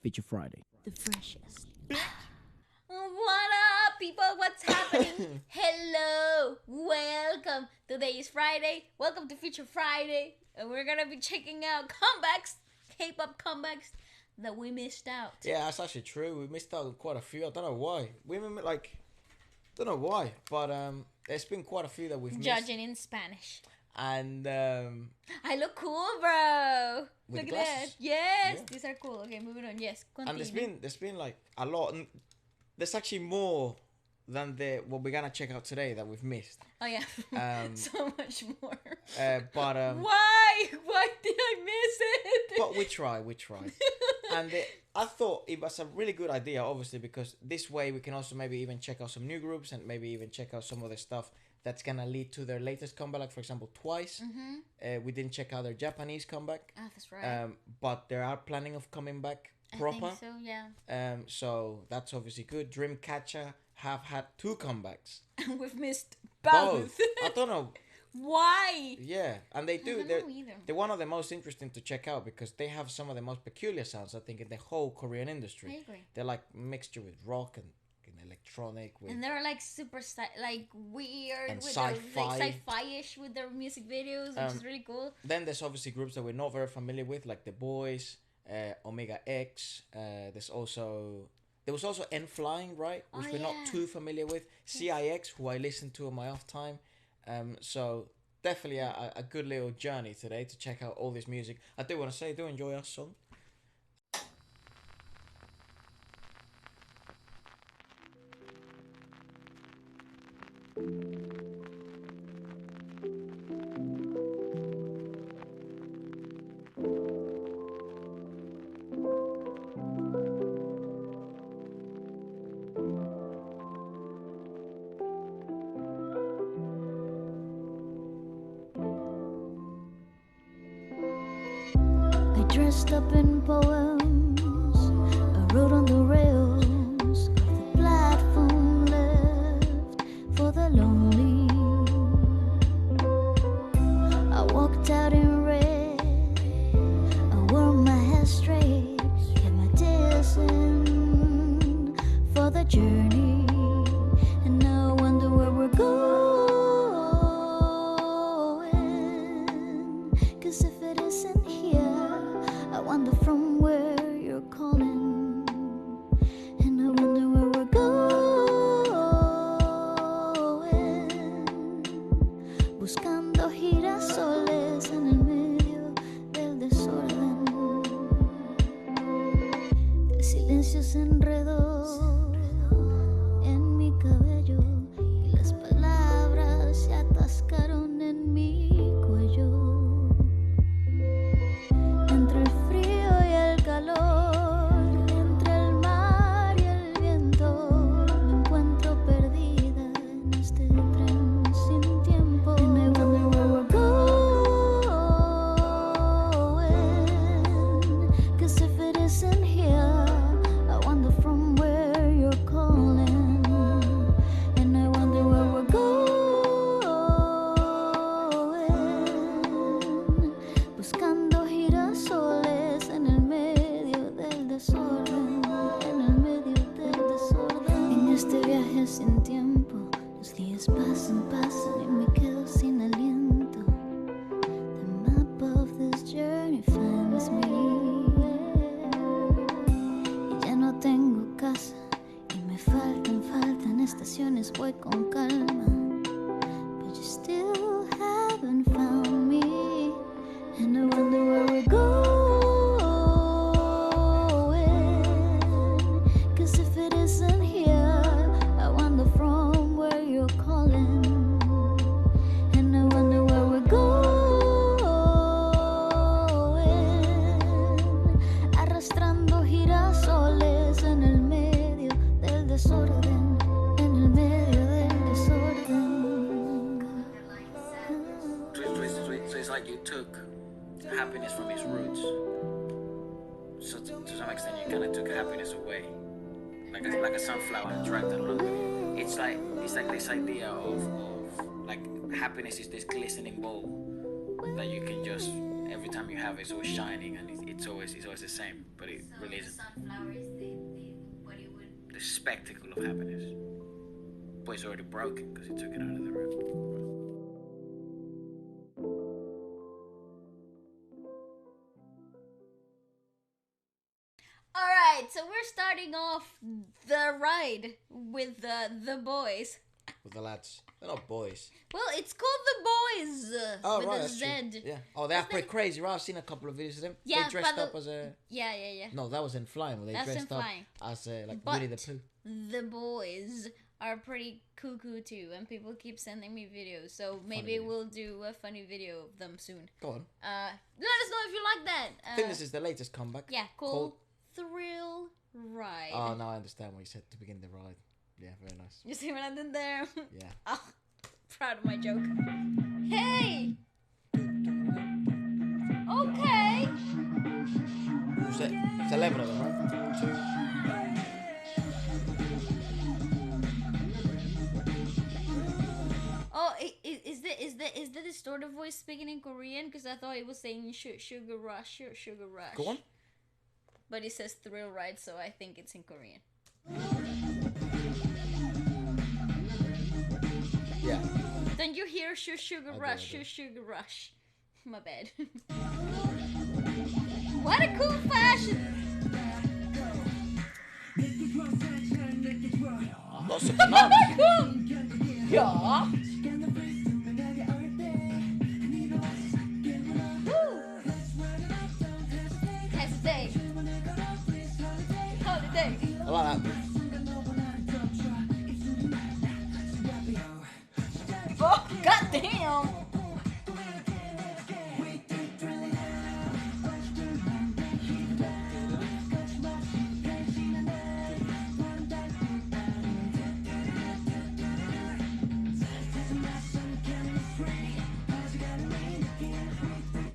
Feature Friday. The freshest. What up, people? What's happening? Hello. Welcome. Today is Friday. Welcome to Feature Friday. And we're going to be checking out comebacks, K-pop comebacks that we missed out. Yeah, that's actually true. We missed out on quite a few. I don't know why. Don't know why, but there's been quite a few that we've missed. Judging in Spanish. And I look cool, bro. With Look at glasses. that. Yes, Yeah. these are cool. Okay, moving on. Yes, continue. and there's been like a lot. And there's actually more than what we're gonna check out today that we've missed. Oh yeah, so much more. But Why did I miss it? but we try. And I thought it was a really good idea, obviously, because this way we can also maybe even check out some new groups and maybe even check out some of the stuff that's gonna lead to their latest comeback. Like for example, Twice. We didn't check out their Japanese comeback. Ah, that's right. But they are planning of coming back proper. I think so, yeah. So that's obviously good. Dreamcatcher have had 2 comebacks. We've missed both. I don't know. Why? Yeah, and they do. don't know either. They're one of the most interesting to check out because they have some of the most peculiar sounds, I think, in the whole Korean industry. I agree. They're like mixture with rock and electronic. And they're like super like weird And with their, sci-fi. like sci-fi-ish with their music videos, which is really cool. Then there's obviously groups that we're not very familiar with, like the BOYZ, Omegaexx. There was also N.Flying, right? Which Oh, we're not yeah. too familiar with. CIX, who I listen to on my off time. So definitely a good little journey today to check out all this music. I do want to say, I do enjoy our song. I dressed up in poems, I wrote on the rails of the platform left for the lonely. I walked out in red, I wore my hair straight, kept my tears in for the journey, and now I wonder where we're going, 'cause if it isn't here, I wonder from where you're calling, and I wonder where we're going, buscando girasoles en el medio del desorden. El silencio se enredó en mi cabello y las palabras se atascaron en mi cuello. Entre el frío y el calor, entre el mar y el viento, me encuentro perdida en este tren sin tiempo. And I wonder where we're going, 'cause if it isn't here, I wonder from where you're calling, and I wonder where we're going, buscando girasoles en el medio del desorden, en el medio del desorden. En este viaje sin tiempo, los días pasan y me quedo sin aliento. The map of this journey finds me, y ya no tengo casa y me faltan estaciones. Voy con calma, but you still haven't found me, and I wonder where we're going, 'cause if it isn't here, I wonder from where you're calling, and I wonder where we're going, arrastrando girasoles en el medio del desorden, en el medio del desorden. So it's like you took happiness from its roots. So to some extent, you kind of took happiness away, like a sunflower and dragged it along. It's like this idea of like happiness is this glistening ball that you can just every time you have it's always shining and it's always the same, but it really isn't. spectacle of happiness. But it's already broken because he took it out of the room. Alright, so we're starting off the ride with the boys. With the lads. They're not boys. Well, it's called the boys with a that's Z. true. Yeah. Oh, they're pretty crazy, right? I've seen a couple of videos of them. Yeah, they dressed up as a... Yeah. No, that was N.Flying. Where they That's dressed up N.Flying. as like But Winnie the Pooh. the boys are pretty cuckoo too, and people keep sending me videos. So maybe video. we'll do a funny video of them soon. Go on. Let us know if you like that. I think this is the latest comeback. Yeah, called Thrill Ride. Oh, now I understand what you said to begin the ride. Yeah, very nice. You see what I did there? Yeah. Oh, proud of my joke. Hey! Okay! It's 11 of them, right? Oh, is the distorted voice speaking in Korean? Because I thought it was saying sugar rush. Go on. But it says Thrill Ride, so I think it's in Korean. Yeah. Don't you hear sugar rush, I do. sugar rush? My bad. What a cool fashion! Lots of bananas. Cool! Yeah. Woo. Hesitate. Holiday. I like that. Oh, goddamn!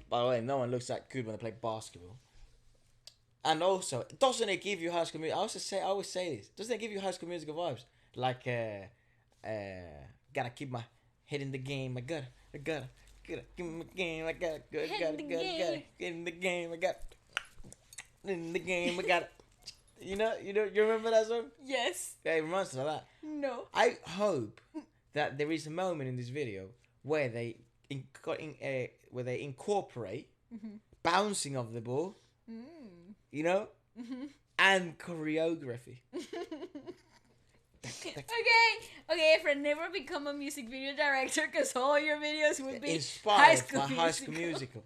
By the way, no one looks that good when they play basketball. And also, doesn't it give you High School Musical? I always say this. Doesn't it give you High School Musical vibes? Like, gotta keep my head in the game. I gotta get in the game. I gotta get in the game. I got in the game. I got. You remember that song? Yes. Yeah, it reminds me of that. No. I hope that there is a moment in this video where they incorporate bouncing of the ball, and choreography. Okay, Fred, never become a music video director because all your videos would be Inspired by High School Musical.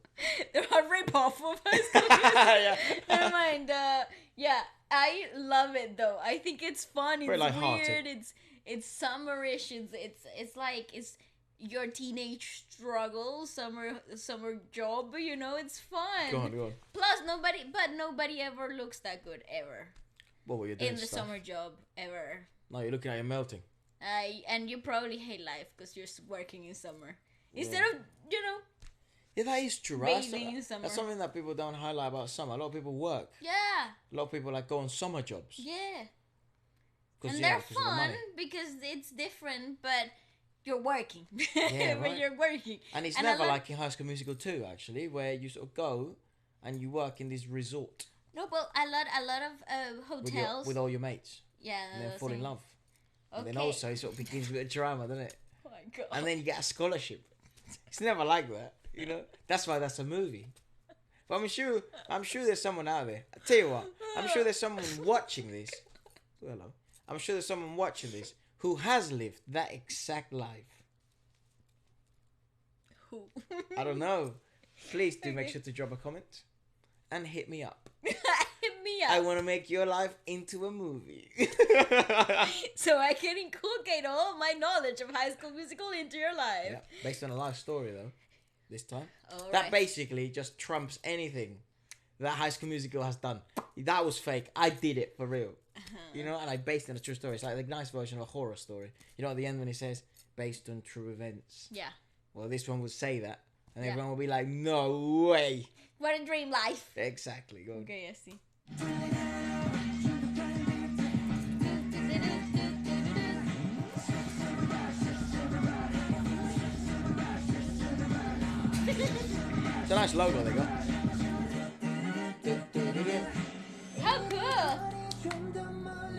They're a rip-off of High School Musical. Yeah. Never mind. Yeah, I love it though. I think it's fun. Very It's lighthearted. weird. It's summerish. It's like it's your teenage struggle, summer job. It's fun. Go on. Plus, nobody ever looks that good ever What were you doing? in the summer job ever. No, you're looking at you melting. And you probably hate life because you're working in summer instead of Yeah, that is true, right? bathing in summer. That's something that people don't highlight about summer. A lot of people work. Yeah, A lot of people go on summer jobs. yeah. 'Cause, And yeah, they're 'cause of the fun money. because it's different, but you're working. Yeah, But right. you're working. And it's And I never love- like in High School Musical 2, actually, where you sort of go and you work in this resort No, but a lot of hotels. with all your mates. Yeah, And then that's fall in it. love. Okay. And then also it sort of begins with a drama, doesn't it? Oh my god. And then you get a scholarship. It's never like that, That's why that's a movie. But I'm sure there's someone out there. I tell you what, I'm sure there's someone watching this. Hello. I'm sure there's someone watching this who has lived that exact life. Who? I don't know. Please do make sure to drop a comment and hit me up. Hit me up. I want to make your life into a movie. So I can inculcate all my knowledge of High School Musical into your life. Yeah, based on a life story though. This time. All That right. basically just trumps anything that High School Musical has done. That was fake. I did it for real. And I based it on a true story. It's like the nice version of a horror story. At the end when it says based on true events. Yeah. Well, this one would say that, and Yeah. everyone will be like, "No way!" What a dream life. Exactly. Go on. Okay, I see. It's a nice logo they got. How cool.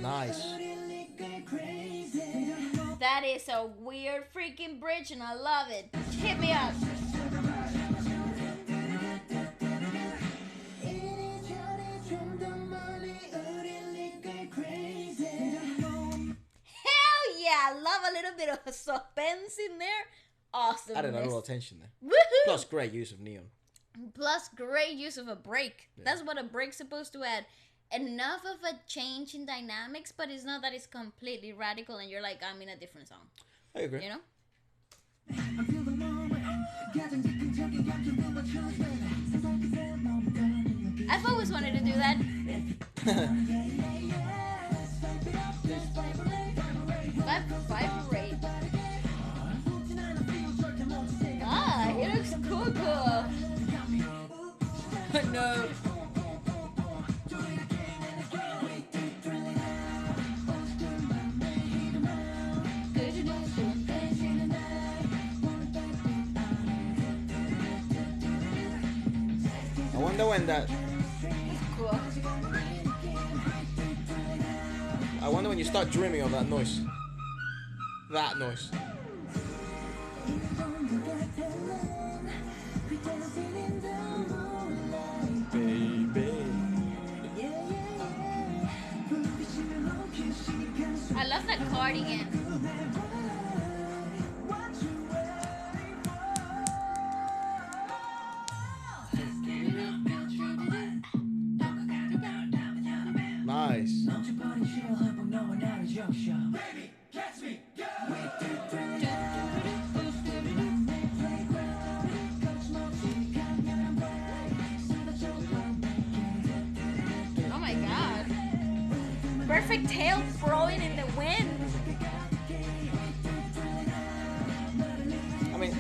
Nice. is a weird freaking bridge and I love it. Hit me up. Hell yeah, I love a little bit of suspense in there. Awesome. Added a little tension there. Woohoo! Plus, great use of neon. Plus, great use of a break. Yeah. That's what a break's supposed to add. Enough of a change in dynamics, but it's not that it's completely radical and you're like, I'm in a different song. I agree. You know? I've always wanted to do that. Vibrate. Ah, it looks cool. No. I wonder when that. Cool. I wonder when you start dreaming of that noise. That noise. Baby. I love that cardigan. Nice. Oh my god. Perfect tail throwing in the wind. I mean,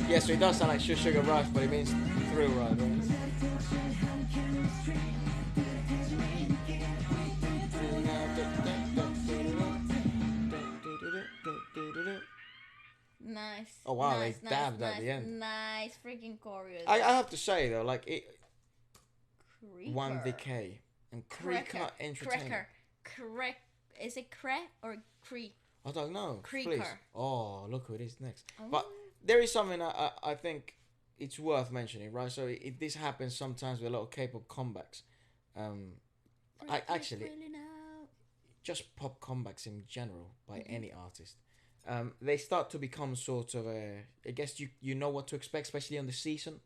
yeah, so it does sound like Sugar Rush, but it means through ride, right? Nice. Oh wow, nice, they dabbed nice, at the end. Nice freaking choreo. I have to say though, like it Cre.ker. won the K and Cre.ker Entertainment. Cre.ker. Is it Cre or Cre? I don't know. Cre.ker. Please. Oh, look who it is next. Oh. But there is something I think it's worth mentioning, right? So this happens sometimes with a lot of K-pop comebacks. I actually just pop comebacks in general by any artist. They start to become sort of a. I guess you know what to expect, especially on the season,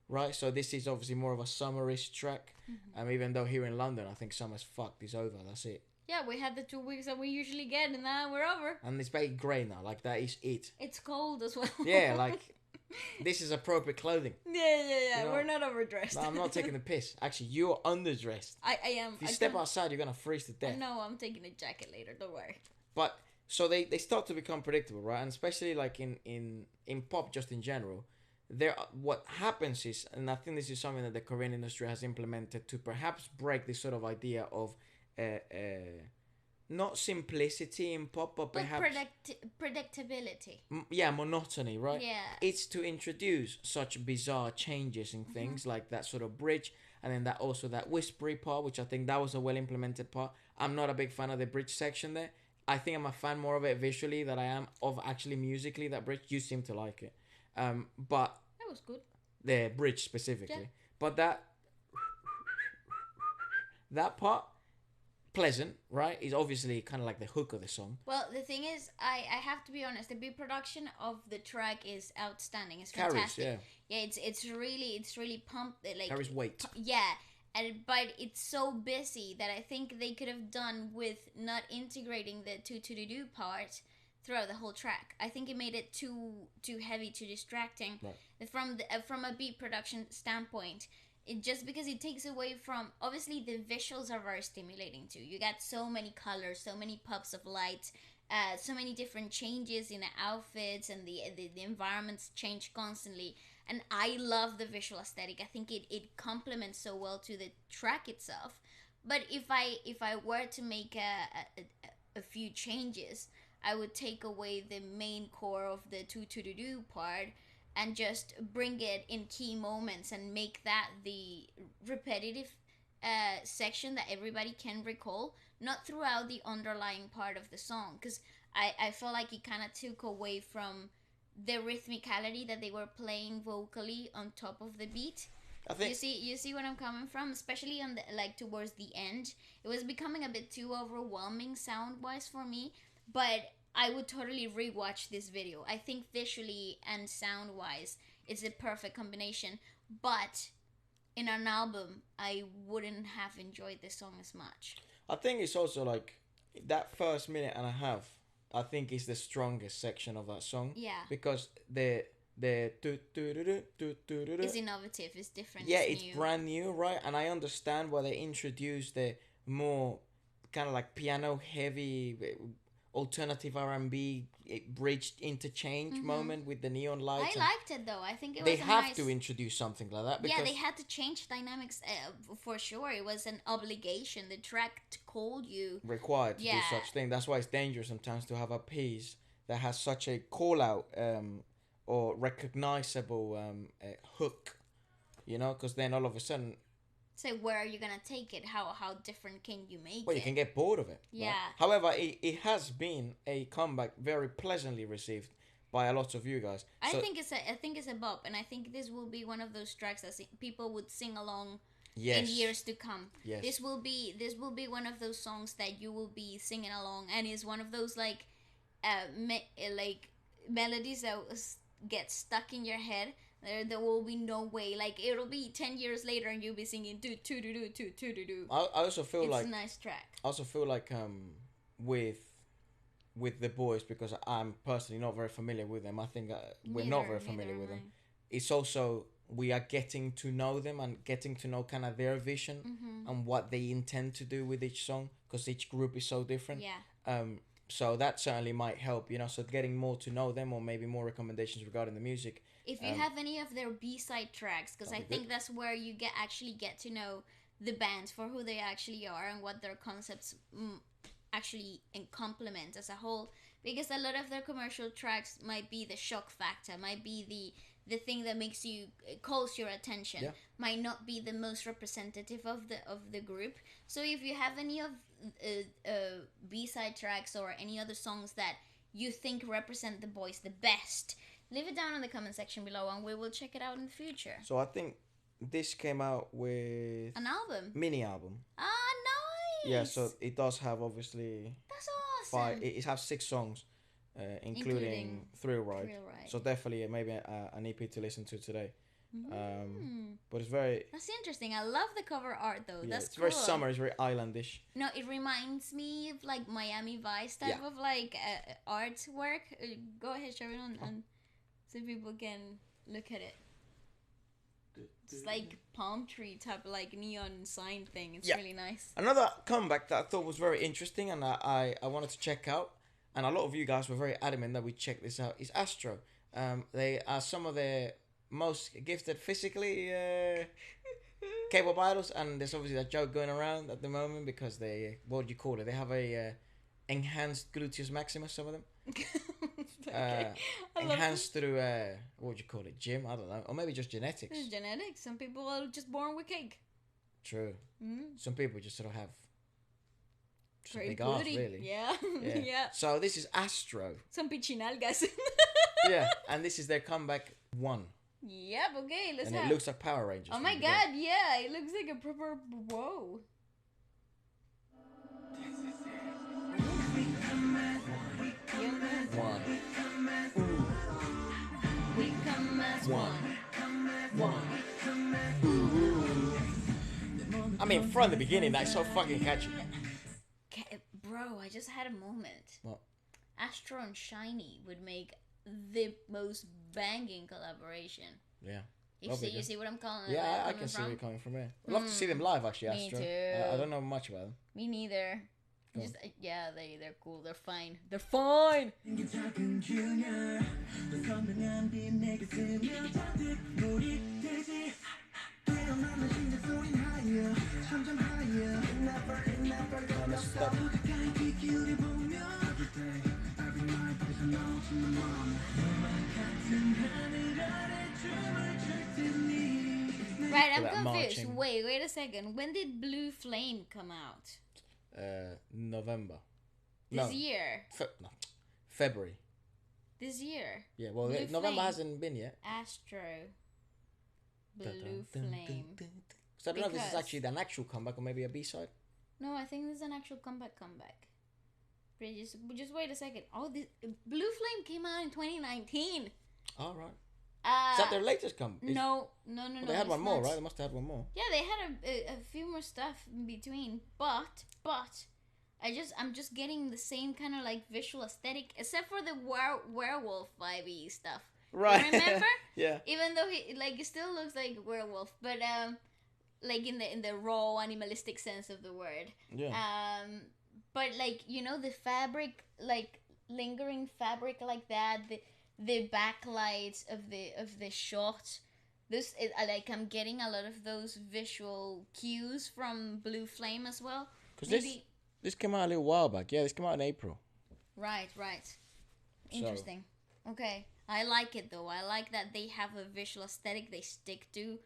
right? So this is obviously more of a summerish track. Even though here in London, I think summer's fucked. It's over. That's it. Yeah, we had the 2 weeks that we usually get, and now we're over. And it's very grey now. Like that is it. It's cold as well. Yeah, like this is appropriate clothing. Yeah. You know, we're not overdressed. No, I'm not taking the piss. Actually, you're underdressed. I am. If you step outside, you're gonna freeze to death. No, I'm taking a jacket later. Don't worry. But so they start to become predictable, right? And especially like in pop, just in general, what happens is, and I think this is something that the Korean industry has implemented to perhaps break this sort of idea of not simplicity in pop, but perhaps predictability. Monotony, right? Yeah. It's to introduce such bizarre changes in things like that sort of bridge, and then that whispery part, which I think that was a well implemented part. I'm not a big fan of the bridge section there. I think I'm a fan more of it visually than I am of actually musically. That bridge, you seem to like it, but that was good. The bridge specifically, yeah. But that part, pleasant, right? Is obviously kind of like the hook of the song. Well, the thing is, I have to be honest. The beat production of the track is outstanding. It's Carries, fantastic. Yeah. It's really pumped. Like carries weight. Yeah. But it's so busy that I think they could have done with not integrating the to-do part throughout the whole track. I think it made it too heavy, too distracting. Right. From a beat production standpoint, just because it takes away from, obviously the visuals are very stimulating too. You got so many colors, so many pops of light, so many different changes in the outfits, and the environments change constantly. And I love the visual aesthetic. I think it complements so well to the track itself. But if I were to make a few changes, I would take away the main core of the to-do part, and just bring it in key moments and make that the repetitive section that everybody can recall, not throughout the underlying part of the song, because I felt like it kind of took away from the rhythmicality that they were playing vocally on top of the beat. I think you see what I'm coming from, especially on the like towards the end. It was becoming a bit too overwhelming sound wise for me, but I would totally rewatch this video. I think visually and sound wise it's a perfect combination, but in an album I wouldn't have enjoyed this song as much. I think it's also like that first minute and a half, I think is the strongest section of that song. Yeah. Because the it's innovative, it's different. Yeah, it's it's new. brand new, right? And I understand why they introduced the more kind of like piano heavy alternative R&B bridged interchange moment with the neon lights. I liked it though. I think it was they have nice... to introduce something like that. Yeah, they had to change dynamics for sure. It was an obligation. The track called you. Required to do such thing. That's why it's dangerous sometimes to have a piece that has such a call out or recognizable hook, you know, because then all of a sudden... So where are you going to take it? How different can you make it? Well, you can get bored of it. Yeah. Right? However, it has been a comeback very pleasantly received by a lot of you guys. I think it's a bop, and I think this will be one of those tracks that people would sing along in years to come. Yes. This will be one of those songs that you will be singing along, and it's one of those like melodies that get stuck in your head. There will be no way, like it'll be 10 years later and you'll be singing do do do do do do do do. I also feel it's like a nice track. I also feel like with the boys, because I'm personally not very familiar with them. I think we're not very familiar with them. It's also we are getting to know them and getting to know kind of their vision and what they intend to do with each song, because each group is so different. Yeah. So that certainly might help, you know. So getting more to know them, or maybe more recommendations regarding the music. If you have any of their B-side tracks, because I think that's where you actually get to know the bands for who they actually are and what their concepts actually complement as a whole. Because a lot of their commercial tracks might be the shock factor, might be the thing that makes you calls your attention, might not be the most representative of the group. So if you have any of B-side tracks or any other songs that you think represent the boys the best, leave it down in the comment section below and we will check it out in the future. So I think this came out with an album, mini album. Ah, nice. Yeah, so it does have obviously that's awesome. It has 6 songs, including Thrill Ride. So definitely maybe an EP to listen to today. But it's very... That's interesting. I love the cover art though. Yeah, that's it's cool. very summer. It's very islandish. No, it reminds me of like Miami Vice type of like artwork. Go ahead, show it on so people can look at it. It's like palm tree type, like neon sign thing. It's really nice. Another comeback that I thought was very interesting and I wanted to check out, and a lot of you guys were very adamant that we check this out, is ASTRO. They are some of the most gifted physically K-pop idols, and there's obviously that joke going around at the moment because they, what do you call it? They have a enhanced gluteus maximus, some of them. Enhanced through what would you call it, gym? I don't know, or maybe just genetics. It's genetics. Some people are just born with cake. True. Some people just sort of have just a very big arse, booty. really. Yeah. Yeah. So this is ASTRO. Some pichinalgas. Yeah, and this is their comeback 1. Yep. Okay, let's and have. it looks like Power Rangers. Oh my god! Yeah, it looks like a proper whoa. We come as one. I mean, from the beginning, that's so fucking catchy. Bro, I just had a moment. What? Astro and Shiny would make the most banging collaboration. Yeah. You see what I'm calling? Yeah, I can see where you're coming from here. I'd love to see them live, actually, Me Astro. too. I don't know much about them. Me neither. Just, yeah, they're cool. They're fine. They're fine. I'm Like confused. marching. Wait a second. When did Blue Flame come out? November. This No. year. No. February. This year. Yeah, well, Blue November Flame. hasn't been yet. Astro. Blue Dun, dun, dun, Flame. dun, dun, dun. So I don't know if this is Because- actually an actual comeback or maybe a B-side. No, I think this is an actual comeback. But just wait a second. Oh, this Blue Flame came out in 2019. All right. Is that their latest comeback? No. They had one it's more, not. right? They must have had one more. Yeah, they had a few more stuff in between, but I'm just getting the same kind of like visual aesthetic, except for the werewolf vibey stuff. Right. Remember? Yeah. Even though he still looks like a werewolf, but like in the raw animalistic sense of the word. Yeah. But like the fabric, like lingering fabric like that, the backlights of the shot. I'm getting a lot of those visual cues from Blue Flame as well. Because this came out a little while back. Yeah, this came out in April. Right. Interesting. Okay. I like it though. I like that they have a visual aesthetic they stick to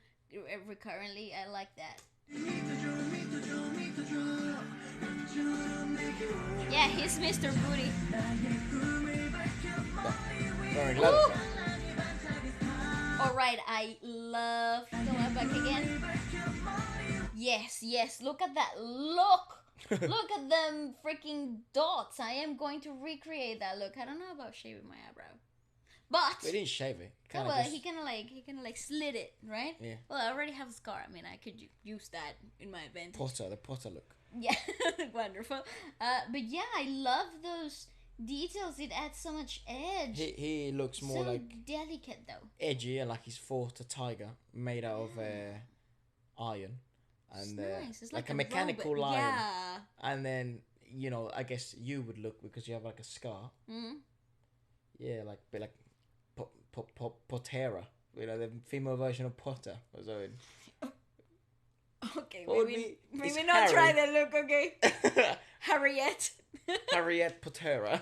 recurrently. I like that. Yeah, he's Mr. Booty. Very Ooh. leather. Alright, I love going back again. Yes, look at that. Look at them freaking dots. I am going to recreate that look. I don't know about shaving my eyebrow. But They didn't shave it. he kind of like slid it, right? Yeah. Well, I already have a scar. I mean, I could use that in my advantage. The Potter look. Yeah, wonderful. But yeah, I love those details. It adds so much edge. He looks more so like delicate though. edgy, and like he's fought a tiger made out of iron, and It's nice. It's like a mechanical robot. lion. Yeah. And then I guess you would look because you have like a scar. Mm. Yeah, like a bit like Potera. The female version of Potter. So Okay, What would maybe it's not try Harry. that look. Okay, Harriet. Harriet Potera.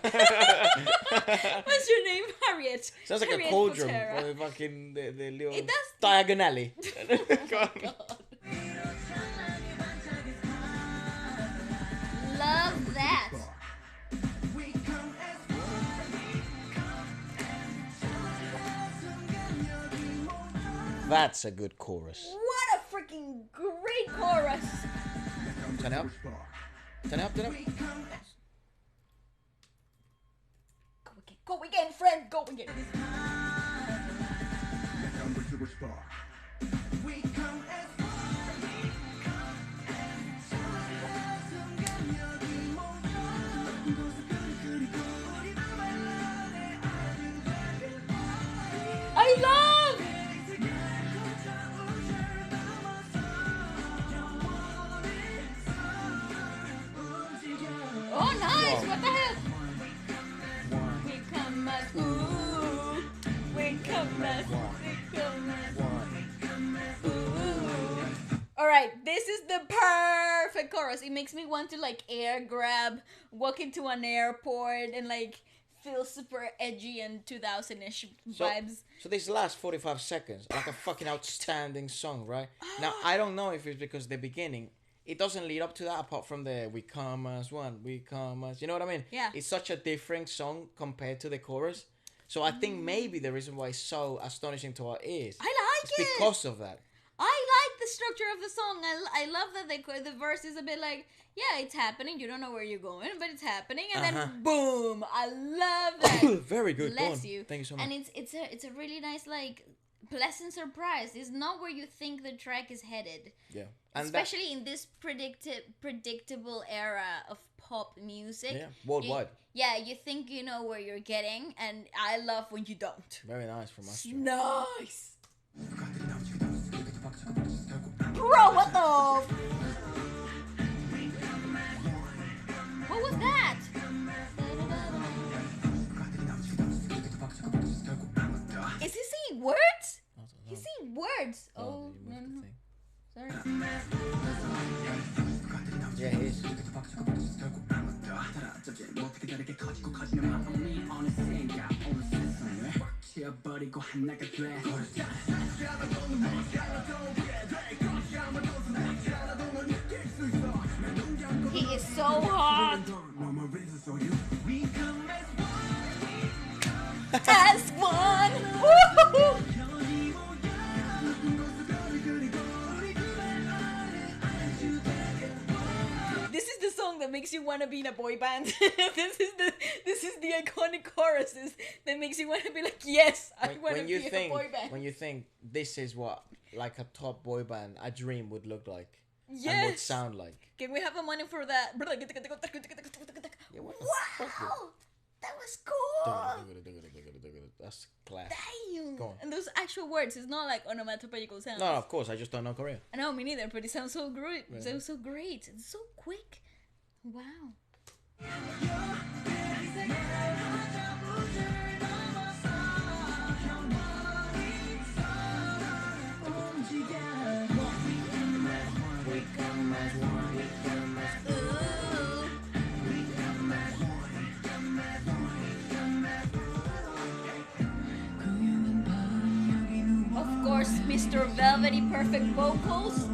What's your name, Harriet? Sounds like Harriet a cauldron Potera. for the fucking the little It does. diagonally. Go on. God. Love that. That's a good chorus. What a freaking great chorus. Turn it up. Turn it up. Turn it up. Go again, friend. Go again. I love. Oh, nice. Wow. What the hell? We come as ooh. We come as ooh. All right, this is the perfect chorus. It makes me want to like air grab, walk into an airport, and like feel super edgy and 2000-ish vibes. So these last 45 seconds, like a fucking outstanding song, right? Now, I don't know if it's because the beginning, it doesn't lead up to that apart from the we come as one, we come as... You know what I mean? Yeah. It's such a different song compared to the chorus. So I think maybe the reason why it's so astonishing to our ears I like is it. because of that. I like the structure of the song. I love that the verse is a bit like, yeah, it's happening. You don't know where you're going, but it's happening, and then boom. I love that. Very good. Go Bless on. you. Thank you so much. And it's a really nice like pleasant surprise. It's not where you think the track is headed. Yeah. And Especially in this predictable era of pop music. yeah, worldwide. You think you know where you're getting, and I love when you don't. Very nice from us. Nice. Bro, what the? What was that? Is he saying words? He's saying words. Oh, no. Sorry. Yeah, he is. He is so hot. As one. Woo-hoo-hoo. This is the song that makes you want to be in a boy band. This is the iconic choruses that makes you want to be like, yes, I want to be in a boy band. When you think this is what like a top boy band, a dream would look like. Yes. And would sound like. Can we have a money for that? Yeah, what the fuck? Wow, that was cool. That's class. Damn. Go on. And those actual words, it's not like onomatopoeical sounds. No, of course, I just don't know Korean. I know, me neither, but it sounds so great. Yeah. It sounds so great. It's so quick. Wow. Of course, Mr. Velvety perfect vocals.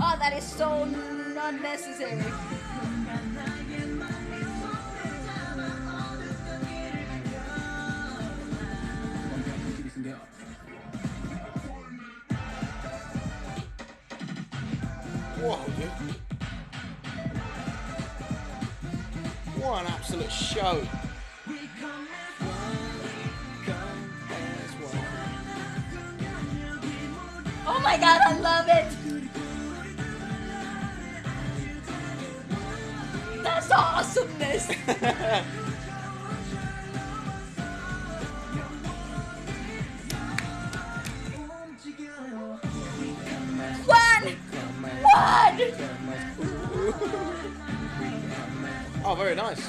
Oh, that is so not necessary. Whoa, dude. What an absolute show. Oh my god, I love it! That's awesomeness! One! Oh, very nice.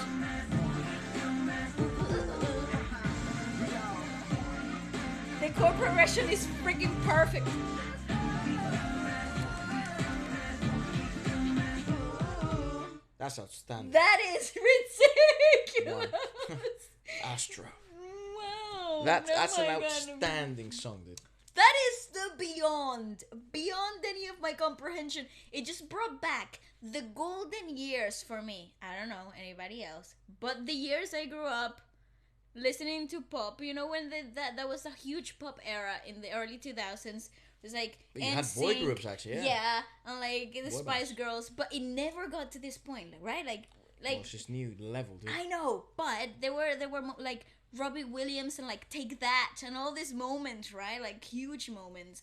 The chord progression is freaking perfect. That's outstanding. That is ridiculous. Astro. Wow. That's Oh an my God. outstanding song, dude. That is the beyond any of my comprehension. It just brought back the golden years for me. I don't know anybody else, but the years I grew up listening to pop. You know, when that was a huge pop era in the early 2000s. It was like But you had boy groups, actually, yeah. and like the Boy Spice bands. Girls, but it never got to this point, right? Like Well, it's just new level, dude. I know, but there were like Robbie Williams and like Take That and all these moments, right? Like huge moments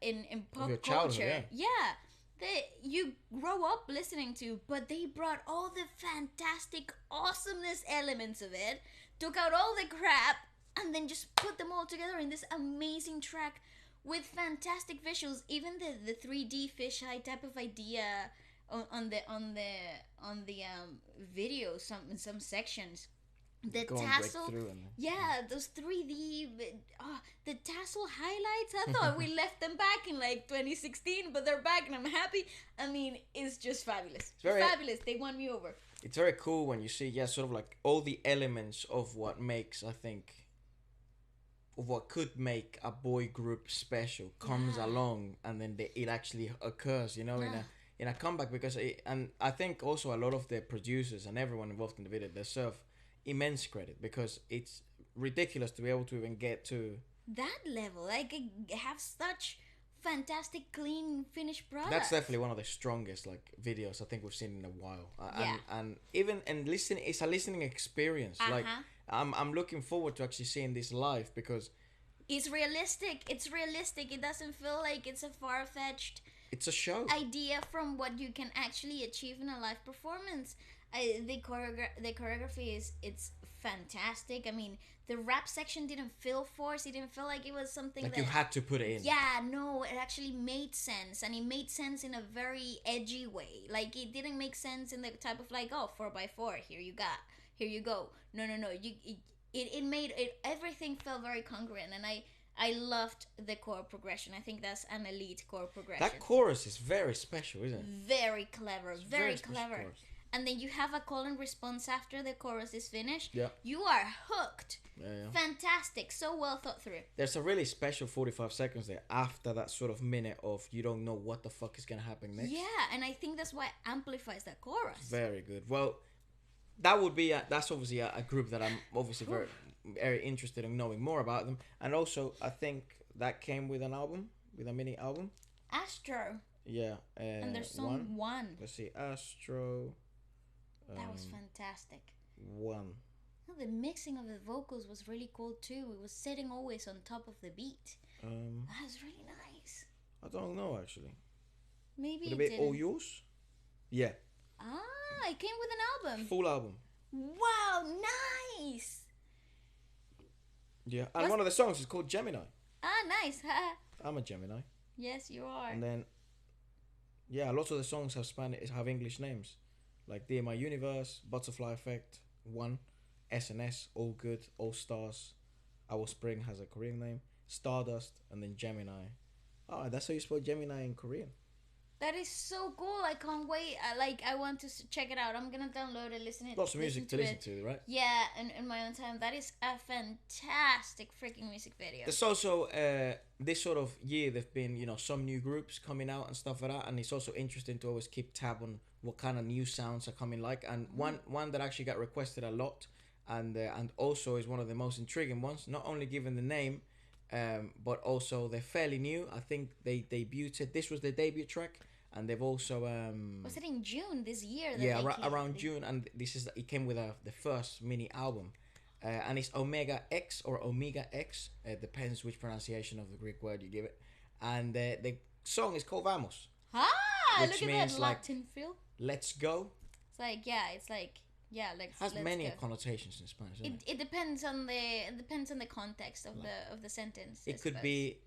in pop your childhood, culture. Yeah. That you grow up listening to, but they brought all the fantastic awesomeness elements of it, took out all the crap, and then just put them all together in this amazing track with fantastic visuals. Even the 3D fisheye type of idea on the video, in some sections. The Go and break tassel, through and- yeah, those 3D, the tassel highlights. I thought we left them back in like 2016, but they're back and I'm happy. I mean, it's just fabulous. It's very- fabulous. They won me over. It's very cool when you see, yeah, sort of like all the elements of what makes, I think, of what could make a boy group special comes along, and then it actually occurs, you know, in a comeback, because and I think also a lot of the producers and everyone involved in the video deserve immense credit, because it's ridiculous to be able to even get to that level. Like, have such fantastic, clean, finished product. That's definitely one of the strongest like videos I think we've seen in a while. Yeah. And even listening, it's a listening experience. Like I'm looking forward to actually seeing this live, because it's realistic. It's realistic. It doesn't feel like it's a far-fetched it's a show. idea from what you can actually achieve in a live performance. The choreography it's fantastic. I mean, the rap section didn't feel forced. It didn't feel like it was something Like that you had to put it in. Yeah, no, it actually made sense, and it made sense in a very edgy way. Like, it didn't make sense in the type of like, oh, 4x4, here you go. No, it made it, everything felt very congruent, and I loved the chord progression. I think that's an elite chord progression. That chorus is very special, isn't it? Very clever, very special clever. chorus. and then you have a call and response after the chorus is finished, Yeah. you are hooked. Yeah. Fantastic. So well thought through. There's a really special 45 seconds there after that sort of minute of you don't know what the fuck is gonna happen next. Yeah, and I think that's why it amplifies that chorus. Very good. Well, that would be that's obviously a group that I'm obviously very interested in knowing more about them, and also I think that came with an album, with a mini album. Astro. Yeah. And their song One. Let's see, Astro. That was fantastic. One. The mixing of the vocals was really cool too. It was sitting always on top of the beat. That was really nice. I don't know actually. Maybe Would it be all yours? Yeah. Ah, it came with an album. Full album. Wow, nice. Yeah, and one of the songs is called Gemini. Ah, nice. I'm a Gemini. Yes, you are. And then, yeah, lots of the songs have English names, like Dear My Universe, Butterfly Effect, One, SNS, All Good, All Stars, Our Spring has a Korean name, Stardust, and then Gemini. Oh, that's how you spell Gemini in Korean. That is so cool. I can't wait. I want to check it out. I'm gonna download it, listen it. Lots of music to listen to, right? Yeah, and in my own time. That is a fantastic freaking music video. There's also this sort of year there've been some new groups coming out and stuff like that, and it's also interesting to always keep tab on what kind of new sounds are coming like. And one that actually got requested a lot, and also is one of the most intriguing ones. Not only given the name, but also they're fairly new. I think they debuted. This was their debut track. And they've also was it in June this year? Around June, and it came with the first mini album, and it's Omegax or Omega X. It depends which pronunciation of the Greek word you give it. And the song is called Vamos. Which look at that Latin feel. Let's go. It's like Has many connotations in Spanish. It depends on the context of the sentence. It could be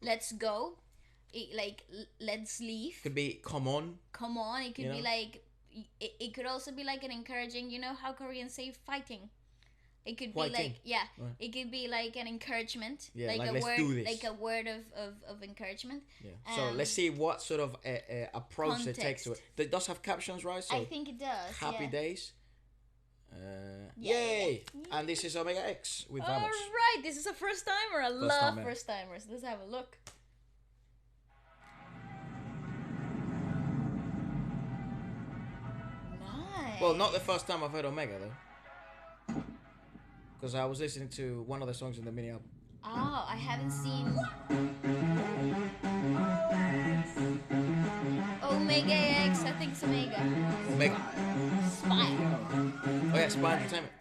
let's go. Let's leave. Could be come on. It could be like it could also be like an encouraging, how Koreans say fighting. It could be like it could be like an encouragement, like a let's word, do this. like a word of encouragement. Yeah. So let's see what sort of approach they take to it. It does have captions, right? So I think it does. Happy days. Yay! And this is Omega X with Vamos. All right, this is a first timer. I love first timers. Let's have a look. Well, not the first time I've heard Omega though, because I was listening to one of the songs in the mini album. Oh, I haven't seen Omegax. I think it's Omega. Omega. Spy. Oh yeah, Spy Entertainment.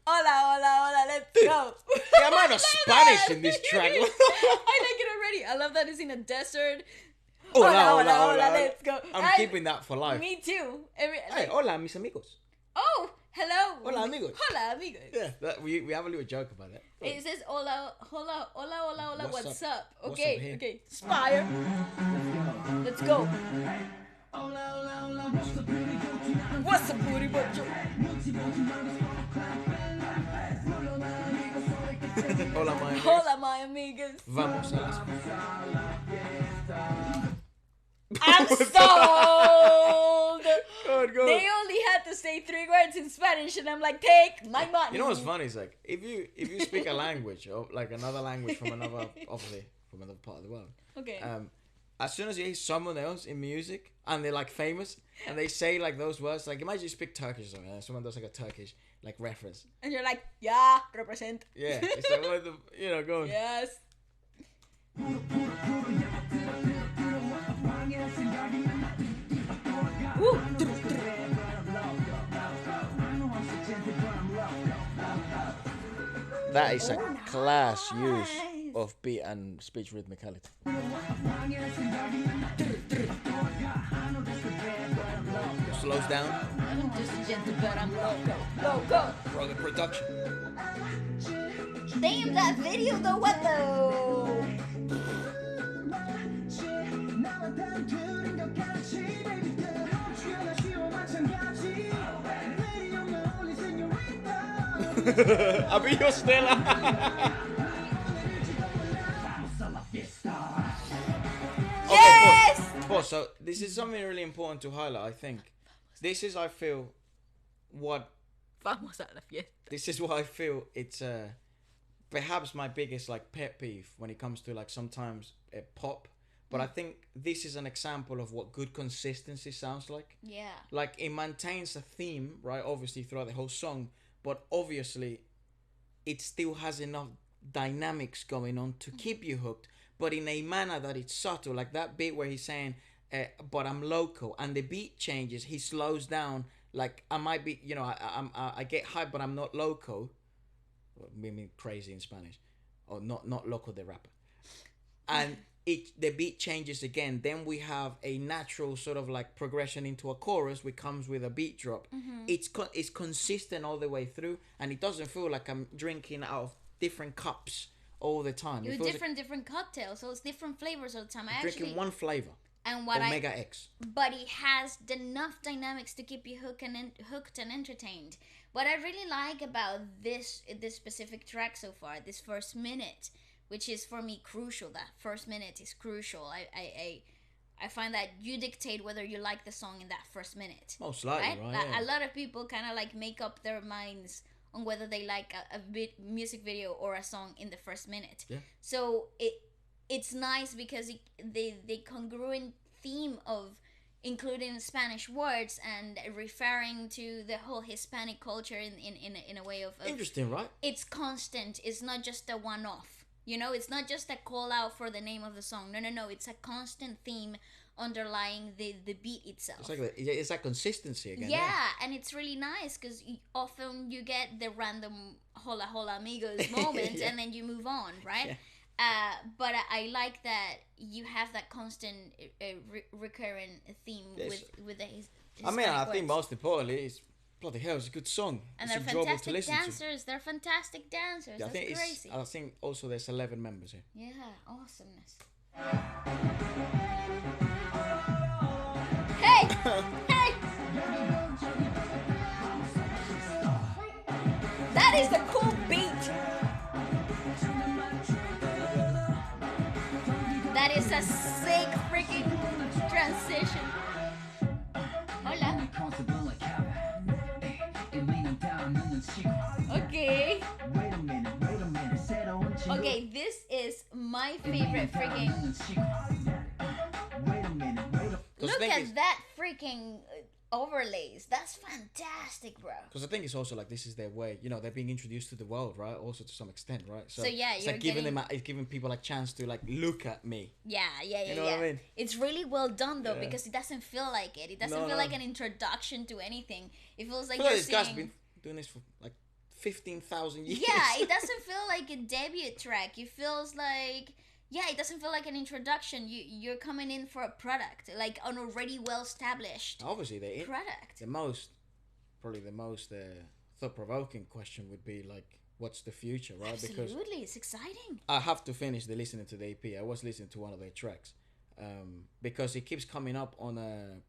Hola, let's go. Yeah, I'm out of Spanish in this track. I like it already. I love that it's in a desert. Hola, let's go. I'm keeping that for life. Me too. Hey, hola, mis amigos. Oh, hello. Hola, amigos. Hola, amigos. Yeah, we have a little joke about that. It says hola, what's up? What's Okay, up, okay. Spire. Let's go. What's up, booty bunch? Hola, my amigos. Hola, my amigos. Vamos a las... I'm sold. Go. They only had to say 3 words in Spanish, and I'm like, take my money. You know what's funny is like if you speak a language or like another language from another part of the world. Okay. As soon as you hear someone else in music and they're like famous and they say like those words, like imagine you speak Turkish or something, and someone does like a Turkish like reference, and you're like, yeah, represent. Yeah, it's like what the go on. Yes. That is a class use of beat and speech rhythmicality. Slows down. I'm just a gentle, but I'm loco. Rugged production. Damn, that video though, what though? Amigo Stella. course. So this is something really important to highlight. I think this is, I feel, what Vamos a la fiesta. this is what I feel. It's perhaps my biggest like pet peeve when it comes to like sometimes pop. But I think this is an example of what good consistency sounds like. Yeah. Like it maintains a theme, right? Obviously throughout the whole song, but obviously it still has enough dynamics going on to keep you hooked, but in a manner that it's subtle. Like that bit where he's saying, "But I'm local," and the beat changes. He slows down. Like I might be, you know, I get hyped, but I'm not local. Meaning crazy in Spanish, or not local, the rapper, and. The beat changes again. Then we have a natural sort of like progression into a chorus, which comes with a beat drop. It's consistent all the way through, and it doesn't feel like I'm drinking out of different cups all the time. You It have feels different cocktails, so it's different flavors all the time. like drinking one flavor. And what Omegaexs. but it has enough dynamics to keep you hooked and entertained. What I really like about this specific track so far, this first minute, which is for me crucial. That first minute is crucial. I find that you dictate whether you like the song in that first minute. Most likely, right? Like, Yeah. a lot of people kind of like make up their minds on whether they like a music video or a song in the first minute. Yeah. So it's nice because the congruent theme of including Spanish words and referring to the whole Hispanic culture in a way of Interesting, right? it's constant. It's not just a one-off. You know, it's not just a call out for the name of the song. No. It's a constant theme underlying the beat itself. It's like consistency again. Yeah, and it's really nice because often you get the random hola hola amigos moment Yeah. and then you move on, right? Yeah. But I like that you have that constant recurring theme Yes. with the I mean, I think Hispanic words. most importantly, it's bloody hell, it's a good song. And It's they're enjoyable to fantastic listen dancers. They're fantastic dancers. to. I think That's crazy. I think also there's 11 members here. Yeah, awesomeness. Hey! Hey! That is a cool beat. That is a sick freaking transition. Hola. Okay. Okay, this is my favorite freaking. Look at that freaking overlays. That's fantastic, bro. Because I think it's also like this is their way. You know, they're being introduced to the world, right? Also to some extent, right? So yeah, it's you're like giving getting- it's giving people a chance to like look at me. Yeah. You know what I mean? It's really well done though Yeah. because it doesn't feel like it. It doesn't No, feel no. like an introduction to anything. It feels like I feel like you're this guy's seeing. been doing this for like 15,000 years. Yeah, it doesn't feel like a debut track. It feels like it doesn't feel like an introduction. You're coming in for a product, like an already well established Obviously, product. the most thought-provoking question would be like, what's the future, right? Absolutely, it's exciting. I have to finish the listening to the EP. I was listening to one of their tracks because it keeps coming up on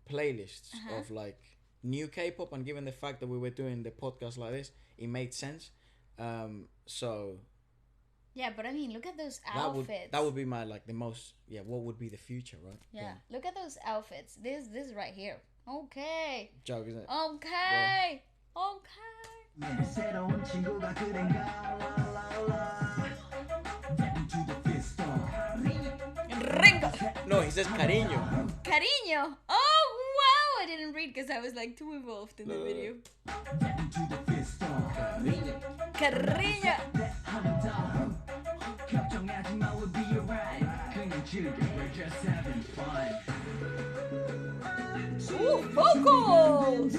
playlists of like new K-pop, and given the fact that we were doing the podcast like this, it made sense. So Yeah, but I mean, look at those outfits. that would be my like the most what would be the future, right? Yeah, look at those outfits. This right here. Okay. Joke, isn't it? Okay. Ringo. No, he says cariño. Cariño. Oh wow! I didn't read because I was like too involved in the video. Cariño. Ooh, vocals!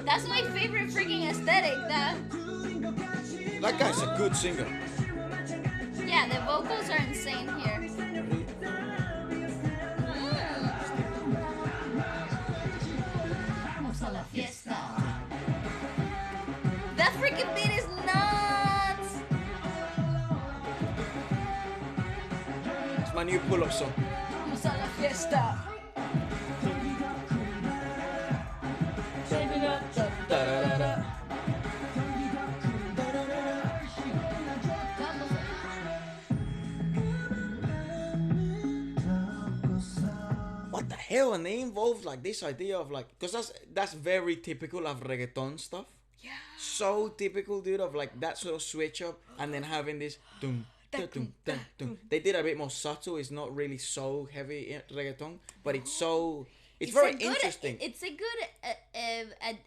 That's my favorite freaking aesthetic. That guy's a good singer. Yeah, the vocals are insane here. Vamos a la fiesta. That freaking beat is nuts. It's my new pull-up song. Vamos a la fiesta. hell, and they involved like this idea of like, because that's very typical of reggaeton stuff. Yeah. So typical, dude, of like that sort of switch up, and then having this dum, dum, dum, dum, dum. They did a bit more subtle. It's not really so heavy in reggaeton, but it's so. It's very interesting. It's a good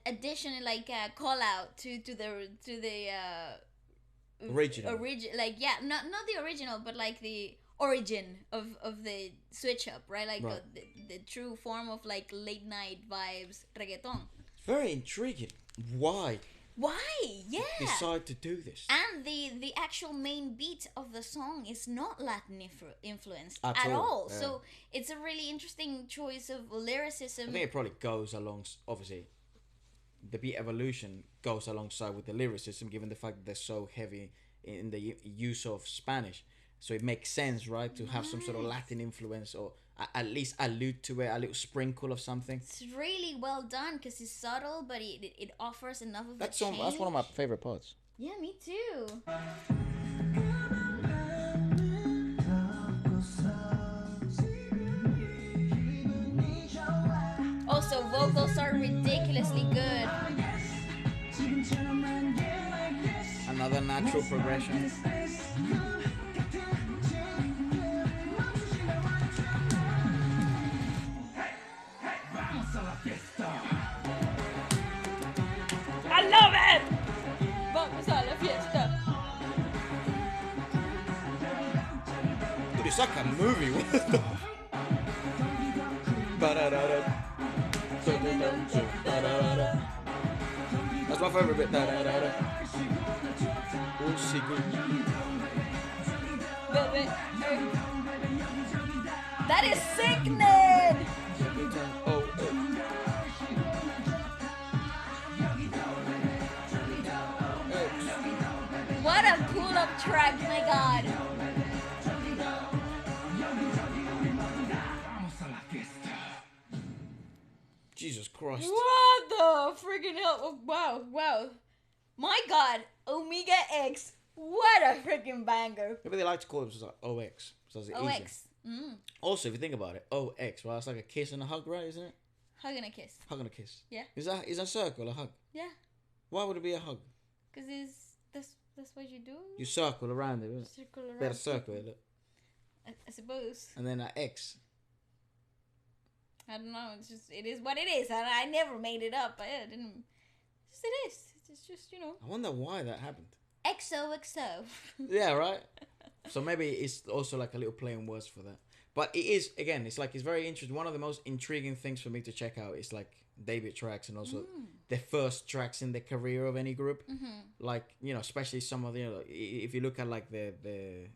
addition, like call out to the Original. Like not the original, but like the origin of the switch up, right? Like Right. The true form of like late night vibes reggaeton. It's very intriguing. Why Yeah. decide to do this? And the actual main beat of the song is not Latin influenced At at all, all. yeah. So it's a really interesting choice of lyricism. I think it probably goes along. Obviously, the beat evolution goes alongside with the lyricism, given the fact that they're so heavy in the use of Spanish. So it makes sense, right, to have some sort of Latin influence, or at least allude to it, a little sprinkle of something. It's really well done because it's subtle, but it offers enough of That's a change. that's one of my favorite parts. Yeah, me too. Also, vocals are ridiculously good. Another natural progression. I love it! Vamos a la fiesta. Dude, it's like a movie. What the? Ba-da-da-da. That's my favorite bit. Da-da-da-da. Oh, secret. That is sickening! Oh, What a pull-up track, my god. Jesus Christ. What the freaking hell? Oh, wow. My god, Omegax. What a freaking banger. Maybe they like to call it like OX. So it's easier. OX. Also, if you think about it, OX, right? It's like a kiss and a hug, right? Isn't it? Hug and a kiss. Hug and a kiss. Yeah. Is a circle a hug? Yeah. Why would it be a hug? Because that's what you do. You circle around it, isn't it? Circle around. Better circle it, look. I suppose. And then an X. I don't know. It is what it is. I never made it up. I didn't. It is. It's just, I wonder why that happened. XOXO. Yeah, right? So maybe it's also like a little play on words for that. But it is, again, it's very interesting. One of the most intriguing things for me to check out is like debut tracks and also the first tracks in the career of any group. Like, especially some of the, if you look at like the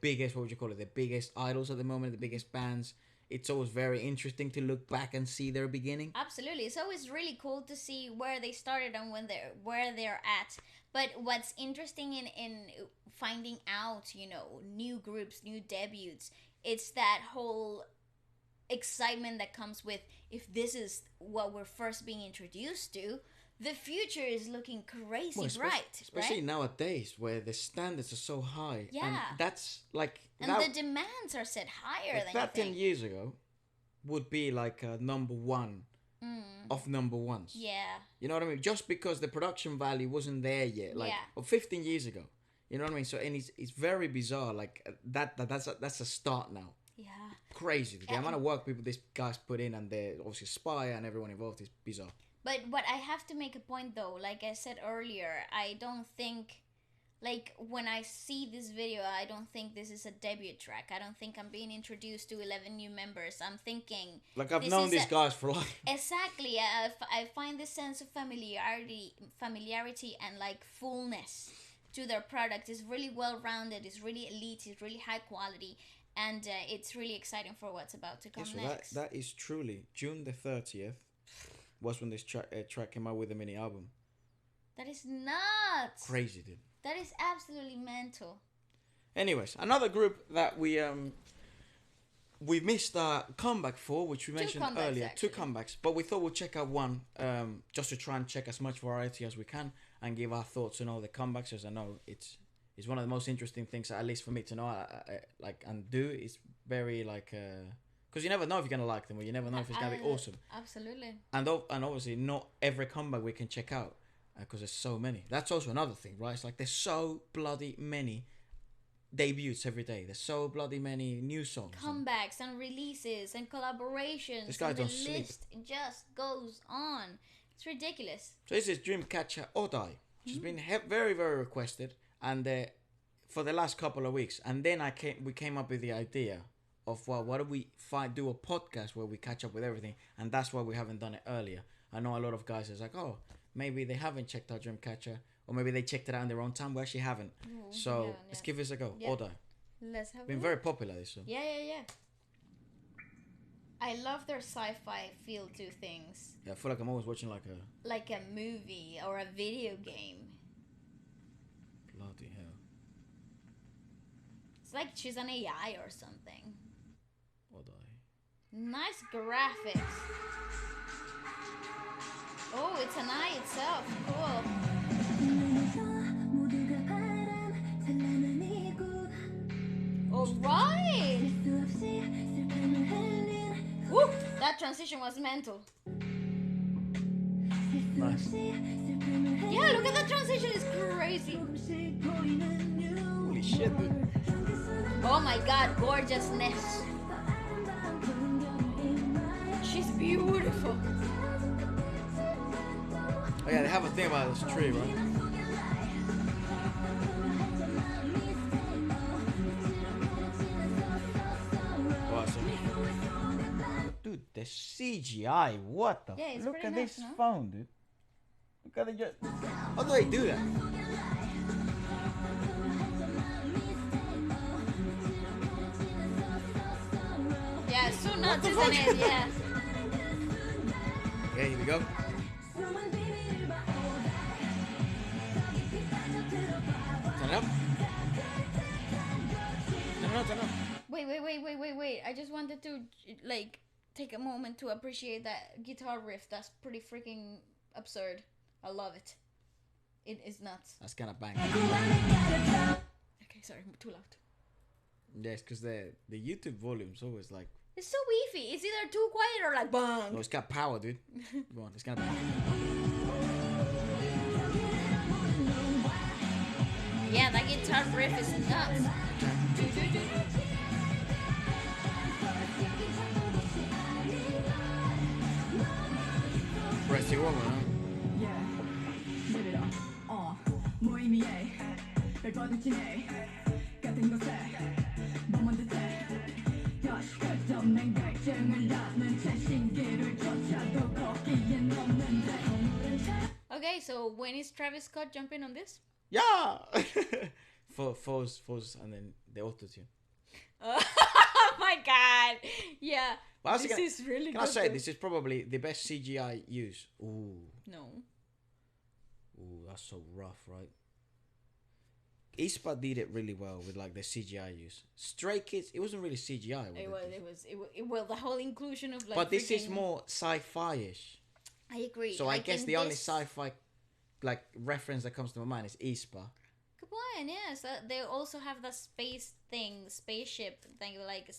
biggest, what would you call it? The biggest idols at the moment, the biggest bands. It's always very interesting to look back and see their beginning. Absolutely. It's always really cool to see where they started and where they're at. But what's interesting in finding out, new groups, new debuts, it's that whole excitement that comes with, if this is what we're first being introduced to, the future is looking crazy bright, especially right? nowadays where the standards are so high. Yeah. And that's like... And the demands are set higher than that you 10 think. years ago would be like a number one of number ones. Yeah. You know what I mean? Just because the production value wasn't there yet. Like, or 15 years ago. You know what I mean? So, and it's very bizarre. Like, that's a start now. Yeah. Crazy. The amount of work these guys put in, and they obviously Spire and everyone involved is bizarre. But I have to make a point though, like I said earlier, I don't think, like when I see this video, I don't think this is a debut track. I don't think I'm being introduced to 11 new members. I'm thinking... Like I've known these guys for life. Exactly. I find this sense of familiarity and like fullness to their product. It's really well-rounded, it's really elite, it's really high quality. And it's really exciting for what's about to come next. That is truly June the 30th. Was when this track came out with a mini album. That is nuts. Crazy, dude. That is absolutely mental. Anyways, another group that we missed a comeback for, which we mentioned earlier. Actually. 2 comebacks, but we thought we'd check out one just to try and check as much variety as we can and give our thoughts on all the comebacks. As I know it's one of the most interesting things, at least for me to know, and do. It's very Because you never know if you're gonna like them, or you never know if it's gonna be awesome. Absolutely. And obviously, not every comeback we can check out because there's so many. That's also another thing, right? It's like there's so bloody many debuts every day. There's so bloody many new songs. Comebacks and releases and collaborations. This guy and don't the sleep. list just goes on. It's ridiculous. So this is Dreamcatcher or Die, which has been very, very requested, and for the last couple of weeks. And then we came up with the idea of, well, what if we do a podcast where we catch up with everything, and that's why we haven't done it earlier. I know a lot of guys is like, oh, maybe they haven't checked out Dreamcatcher, or maybe they checked it out in their own time. We actually haven't. So let's give this a go. Yeah. Or Die. Let's have Been very popular, this song. Yeah. I love their sci-fi feel to things. Yeah, I feel like I'm always watching like a movie or a video game. bloody hell. It's like she's an AI or something. Or Die. Nice graphics. Oh, it's an eye itself. Cool. Alright! Woo! That transition was mental. Nice. Yeah, look at that transition, it's crazy. Holy shit, dude. Oh my god, gorgeousness. She's beautiful. Oh yeah, they have a thing about this tree, right? Dude, the CGI, what the? Yeah, it's Look pretty at nice, this no? phone, dude. Look at it. How do they do that? Yeah, so nuts, isn't it? Yeah. Okay, here we go. Turn it up. Turn it up. Wait. I just wanted to, like, take a moment to appreciate that guitar riff. That's pretty freaking absurd. I love it. It is nuts. That's kind of bang. Okay, sorry, too loud. Yes, because the YouTube volume's always like. It's so beefy. It's either too quiet or like bang. No, it's got power, dude. Go on, it's got power. Yeah, that guitar riff is nuts. Press your woman, huh? Okay, so when is Travis Scott jumping on this? Yeah! Foes, and then the auto-tune. Oh my god! Yeah, But this is really Can good. I say, though. this is probably the best CGI use. Ooh, No. that's so rough, right? aespa did it really well with like the CGI use. Stray Kids, it wasn't really CGI. Well, the whole inclusion of like. But this is freaking- more sci-fi-ish. I agree. So I guess think the only this- sci-fi like reference that comes to my mind is aespa. Good point. Yes, they also have the spaceship thing, like,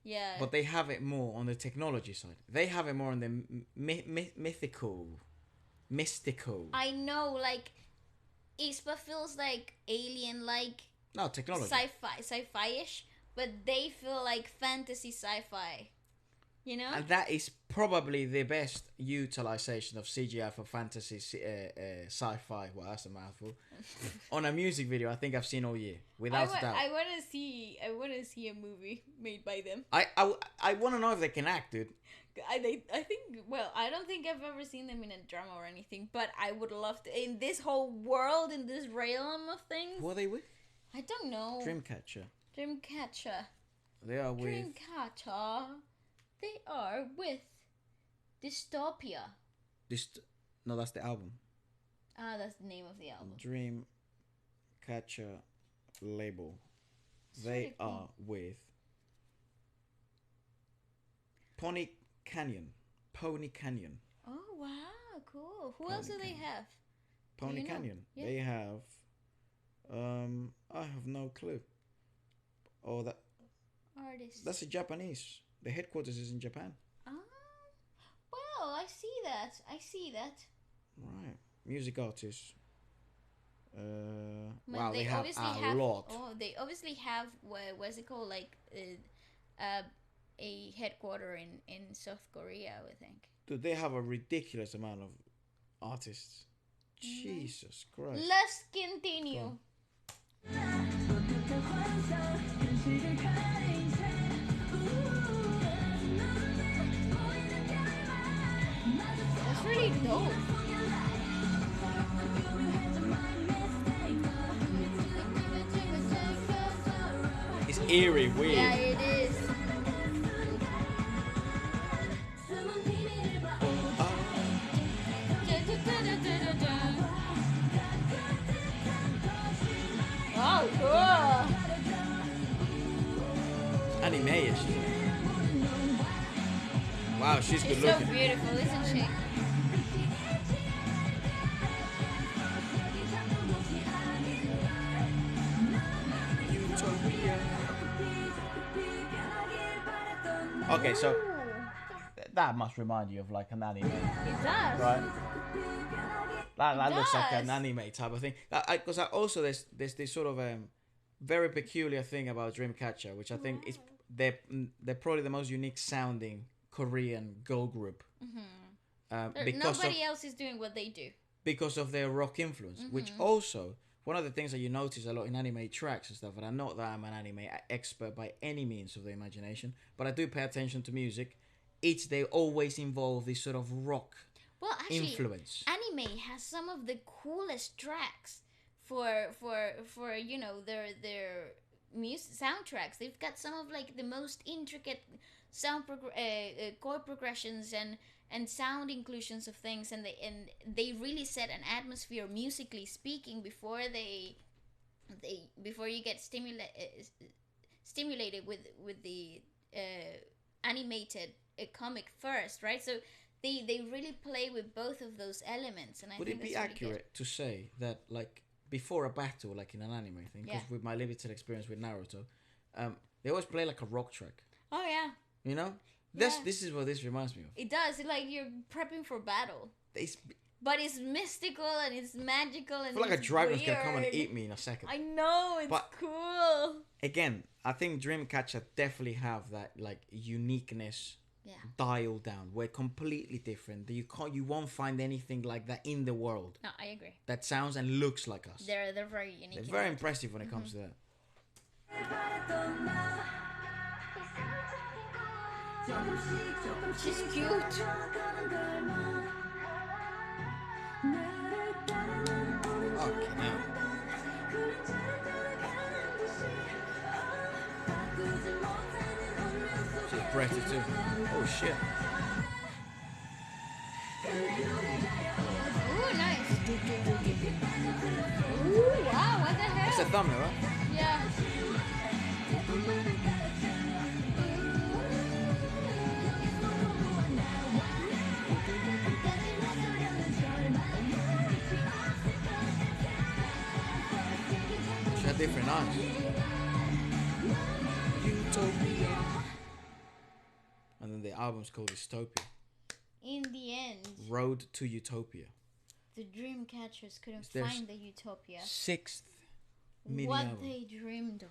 yeah. But they have it more on the technology side. They have it more on the mystical. I know, like, aespa feels like alien-like, No, technology. sci-fi-ish, but they feel like fantasy sci-fi. You know? And that is probably the best utilization of CGI for fantasy sci-fi. Well, that's a mouthful. On a music video, I think I've seen all year, without a doubt. I want to see a movie made by them. I want to know if they can act, dude. I think, well, I don't think I've ever seen them in a drama or anything, but I would love to. In this whole world, in this realm of things. Who are they with? I don't know. Dreamcatcher. They are with. Dreamcatcher. They are with Dystopia. No, that's the album. Ah, that's the name of the album. Dreamcatcher label. It's They really cool. are with Pony Canyon. Oh wow, cool. Who else do they have? Pony you know? Canyon. Yeah. They have. I have no clue. Oh, Artists. that's a Japanese The headquarters is in Japan. Oh, well, I see that. I see that. Right. Music artists. But Wow, they have a lot. Oh, they obviously have what's it called, like a headquarter in South Korea, I would think. Dude, they have a ridiculous amount of artists. Jesus Christ. Let's continue. That's really dope. It's eerie, weird. Yeah, it is. Oh, cool. Anime-ish. Wow, she's good She's so looking. beautiful, isn't she? Okay, so that must remind you of like an anime, It does. right? That It looks like an does. anime type of thing. Because also there's this sort of very peculiar thing about Dreamcatcher, which I think is they're probably the most unique sounding Korean girl group. Because Nobody else is doing what they do. because of their rock influence, which also one of the things that you notice a lot in anime tracks and stuff, and I'm not that I'm an anime expert by any means of the imagination, but I do pay attention to music. They always involve this sort of rock Well, actually, influence. anime has some of the coolest tracks for you know their music soundtracks. They've got some of like the most intricate chord progressions and sound inclusions of things, and they really set an atmosphere musically speaking before before you get stimulated with the animated comic first, right? So they really play with both of those elements, and I Would think it be that's really accurate to say that, like, before a battle, like in an anime thing, because Yeah. with my limited experience with Naruto, they always play like a rock track, good. Oh yeah, you know? Yeah. This is what this reminds me of. it does. It's like you're prepping for battle, It's, but it's mystical and it's magical and I feel like a it's dragon's gonna come and weird. eat me in a second. I know, it's But- cool. Again, I think Dreamcatcher definitely have that like uniqueness Yeah. dialed down. We're completely different. You won't find anything like that in the world No, I agree. that sounds and looks like us. They're very unique. They're in very that. impressive when it comes to that. She's cute. Okay, now. She's pretty too. Oh shit. Ooh, nice. Ooh, wow, what the hell? That's a thumbnail, right? Yeah. She had different eyes. Utopia. And then the album's called Dystopia. In the end, Road to Utopia. the Dreamcatchers couldn't There's find the utopia. 6th mini What album. they dreamed of.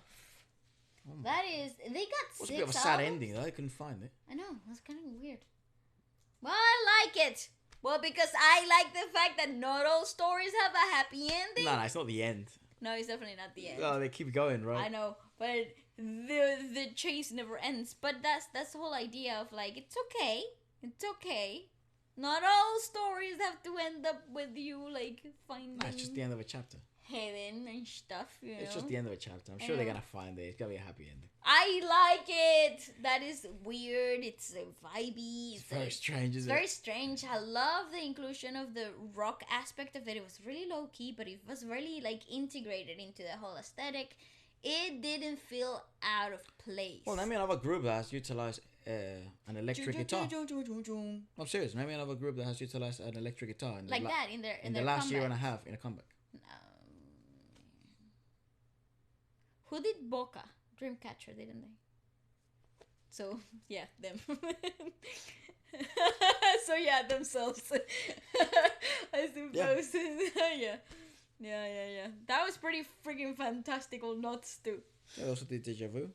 Oh my That is, they got Was 6 a bit of a sad albums. ending though. I couldn't find it. I know, that's kind of weird. Well, I like it. Well, because I like the fact that not all stories have a happy ending. No, it's not the end. No, it's definitely not the end. Oh, they keep going, right? I know, but the chase never ends. But that's the whole idea of like, it's okay. It's okay. Not all stories have to end up with you like finding No, it's just the end of a chapter. heaven and stuff, you know. It's just the end of a chapter. I'm I sure they're know. gonna find it. It's gonna be a happy ending. I like it. That is weird. It's vibey. It's very strange, It's isn't very it? strange. I love the inclusion of the rock aspect of it. It was really low key, but it was really like integrated into the whole aesthetic. It didn't feel out of place. Well, name me another group that has utilized an electric guitar. I'm serious. Name me another group that has utilized an electric guitar in the, like that in their in the their last year and a comeback. half in a comeback. Who did Boca? Dreamcatcher, didn't they? So yeah, them. So yeah, themselves. I suppose. Yeah. That was pretty freaking fantastical nuts too. They also did Deja Vu.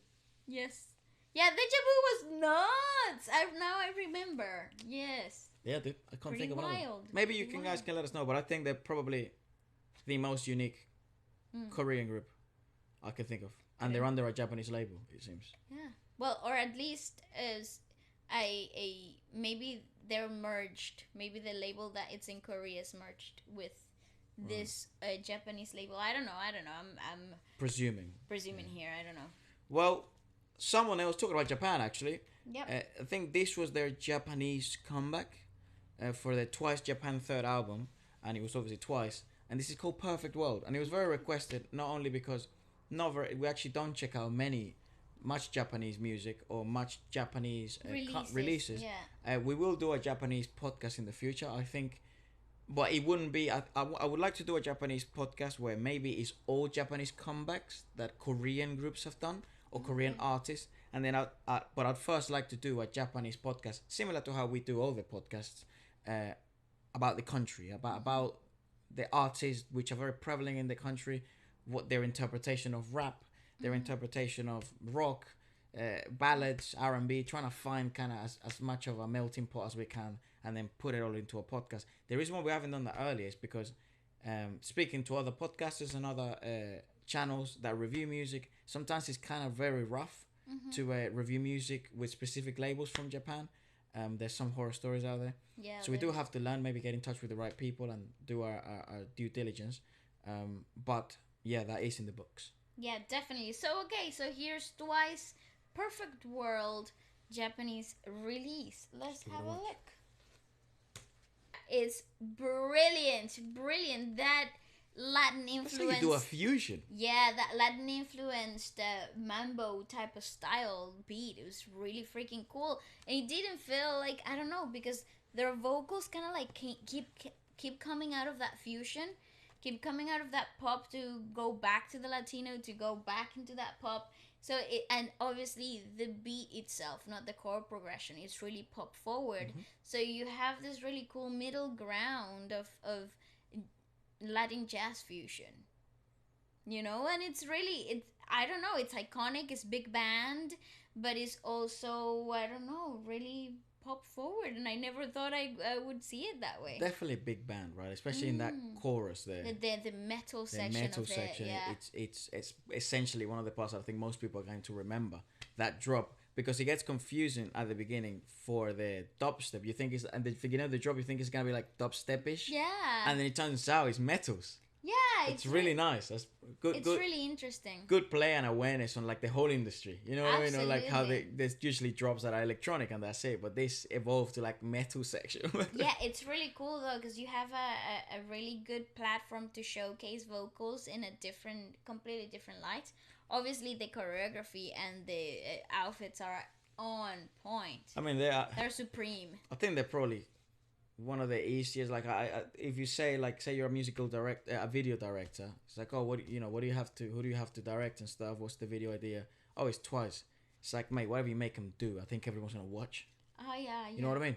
Yes. Yeah, Deja Vu was nuts. Now I remember. Yes. Yeah, dude. I can't Pretty think of another. wild. Maybe you Pretty guys wild. can let us know, but I think they're probably the most unique Korean group I can think of. And they're under a Japanese label, it seems. Yeah. Well, or at least as a maybe they're merged. Maybe the label that it's in Korea is merged with this Japanese label. I don't know. I'm Presuming. presuming here. I don't know. Well, someone else talking about Japan actually. Yep. I think this was their Japanese comeback for their Twice Japan third album, and it was obviously Twice. And this is called Perfect World, and it was very requested not only because we actually don't check out much Japanese music or much Japanese releases. Yeah. We will do a Japanese podcast in the future, I think. But it wouldn't be. I would like to do a Japanese podcast where maybe it's all Japanese comebacks that Korean groups have done or Korean artists, and then but I'd first like to do a Japanese podcast similar to how we do all the podcasts about the country, about the artists which are very prevalent in the country, what their interpretation of rap, their interpretation of rock, ballads, R&B, trying to find kind of as much of a melting pot as we can, and then put it all into a podcast. The reason why we haven't done that earlier is because speaking to other podcasters and other channels that review music, sometimes it's kind of very rough to review music with specific labels from Japan. There's some horror stories out there. Yeah. So we do have to learn, maybe get in touch with the right people and do our due diligence. But yeah, that is in the books. Yeah, definitely. So okay, so here's Twice Perfect World Japanese release. Let's have a look. It's brilliant. That Latin That's influence. how you do a fusion. Yeah, that Latin influenced mambo type of style beat. It was really freaking cool, and it didn't feel like, I don't know, because their vocals kind of like keep coming out of that fusion, keep coming out of that pop to go back to the Latino, to go back into that pop. So and obviously the beat itself, not the chord progression, it's really pop forward. So you have this really cool middle ground of Latin jazz fusion, and it's I don't know, it's iconic, it's big band, but it's also, I don't know, really pop forward, and I never thought I would see it that way. Definitely a big band, right? Especially in that chorus there. The metal section of it, yeah. It's essentially one of the parts I think most people are going to remember, that drop, because it gets confusing at the beginning for the dubstep. You think it's, and the beginning of the drop, you think it's gonna be like dubstep-ish, Yeah. and then it turns out it's metals. Yeah, It's really nice. That's good. It's good, really interesting. good play and awareness on like the whole industry. You know what I mean? Or like how Absolutely. there's usually drops that are electronic and that's it, but this evolved to like metal section. Yeah, it's really cool though, because you have a really good platform to showcase vocals in a completely different light. Obviously, the choreography and the outfits are on point. I mean, they're supreme. I think they're probably one of the easiest. Like, if you say you're a musical director, a video director, it's like, oh, who do you have to direct and stuff? What's the video idea? Oh, it's Twice. It's like, mate, whatever you make them do, I think everyone's gonna watch. Oh yeah. You know what I mean?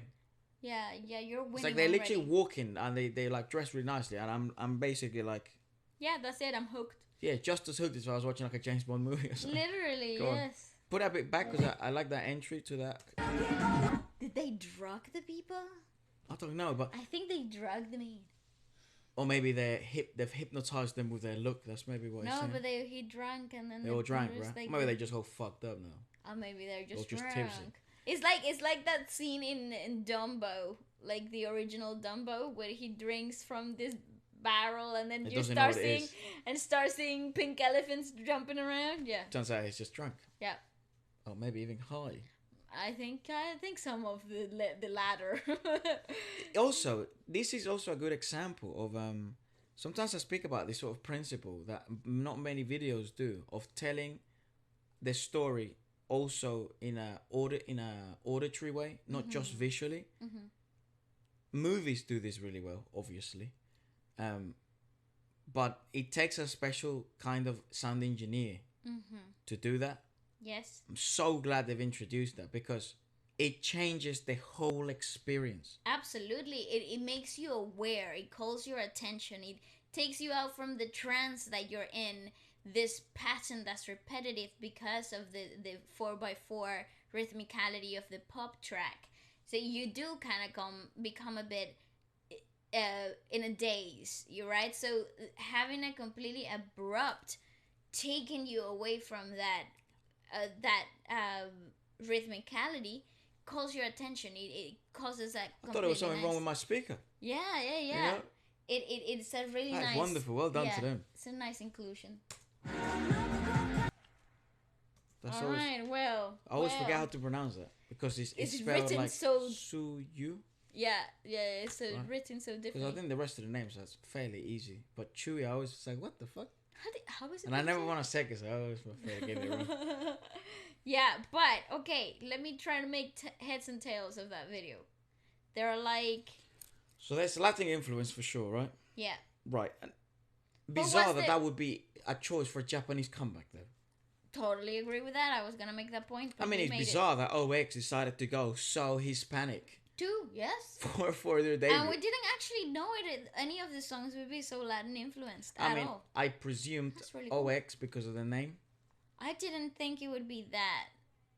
Yeah, you're winning. It's like they literally already. walk in and they like dress really nicely, and I'm basically like, Yeah, that's it. I'm hooked. yeah, just as hooked as if I was watching like a James Bond movie or something. Literally, Go on. yes. Put that bit back because I like that entry to that. Did they drug the people? I don't know, but I think they drugged them in. or maybe they've hypnotized them with their look. That's maybe what. No, but he drank and then they all drank, right? Like, Maybe they just all fucked up now. or maybe they're just just drunk. tipsy. It's like that scene in Dumbo, like the original Dumbo, where he drinks from this barrel and then It you doesn't know start what it seeing is. pink elephants jumping around. Yeah, Turns out he's just drunk. yeah. Or maybe even high. I think some of the latter. Also, this is also a good example of sometimes I speak about this sort of principle that not many videos do, of telling the story also in a auditory way, not just visually. Movies do this really well, obviously, but it takes a special kind of sound engineer to do that. Yes. I'm so glad they've introduced that because it changes the whole experience. Absolutely. It makes you aware. It calls your attention. It takes you out from the trance that you're in. This pattern that's repetitive because of the 4x4 rhythmicality of the pop track. So you do kind of become a bit in a daze. You're right. So having a completely abrupt taking you away from that rhythmicality calls your attention. It causes that. I thought there was something wrong with my speaker. Yeah. You know? It's a really That's nice. wonderful. Well done to them. It's a nice inclusion. That's All right. Well. I always forget how to pronounce that because it's spelled written like so. Su-yu. Yeah. It's written so Because differently. I think the rest of the names are fairly easy. But Chewy, I always was like, what the fuck? How is it? And I never want to say it, so I always afraid to get it wrong. Yeah, but okay, let me try to make heads and tails of that video. There are like. So there's Latin influence for sure, right? Yeah. Right. And But bizarre what's that would be a choice for a Japanese comeback, though. Totally agree with that. I was gonna make that point. But I mean, it's bizarre that OX decided to go so Hispanic Too, yes. for their debut. And we didn't actually know any of the songs would be so Latin influenced at all. I presumed That's really cool. OX because of the name. I didn't think it would be that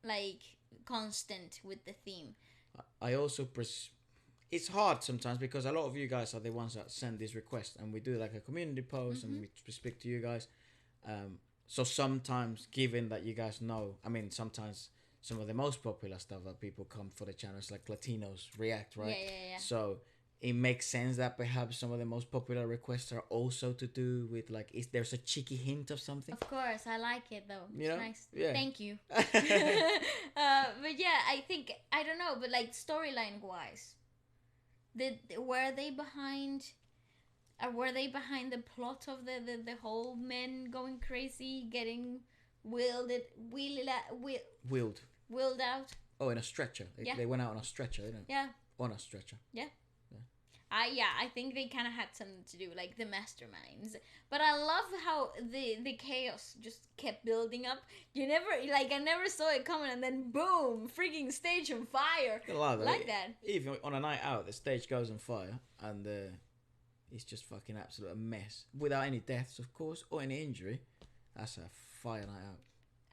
like constant with the theme. I also it's hard sometimes because a lot of you guys are the ones that send these requests, and we do like a community post and we speak to you guys. So sometimes, given that you guys know, I mean, sometimes some of the most popular stuff that people come for the channels, like Latinos react, right? Yeah. So it makes sense that perhaps some of the most popular requests are also to do with like, is there's a cheeky hint of something? Of course, I like it though. It's You know? nice. Yeah. Thank you. But yeah, I think I don't know, but like storyline wise, were they behind the plot of the whole men going crazy, getting wheeled out? Oh, in a stretcher. Yeah. They went out on a stretcher, didn't they? Yeah. On a stretcher. I think they kind of had something to do, like the masterminds. But I love how the chaos just kept building up. I never saw it coming, and then boom, freaking stage on fire. Like that. Even on a night out, the stage goes on fire, and it's just fucking absolute mess. Without any deaths, of course, or any injury. That's a fire night out.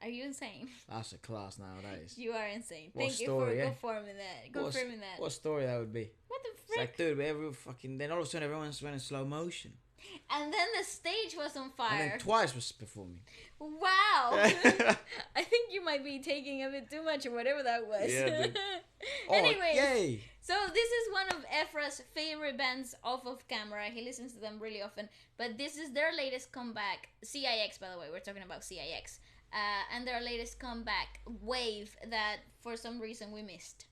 Are you insane? That's a class nowadays. You are insane. What Thank story, you for eh? confirming that. What story that would be? What the It's frick? like, dude, then all of a sudden everyone's running slow motion. And then the stage was on And fire. then Twice was performing. Wow. I think you might be taking a bit too much or whatever that was. Yeah, dude. Anyways, yay! so this is one of Ephra's favorite bands off of camera. He listens to them really often. But this is their latest comeback. CIX, by the way. We're talking about CIX. And their latest comeback, Wave, that for some reason we missed.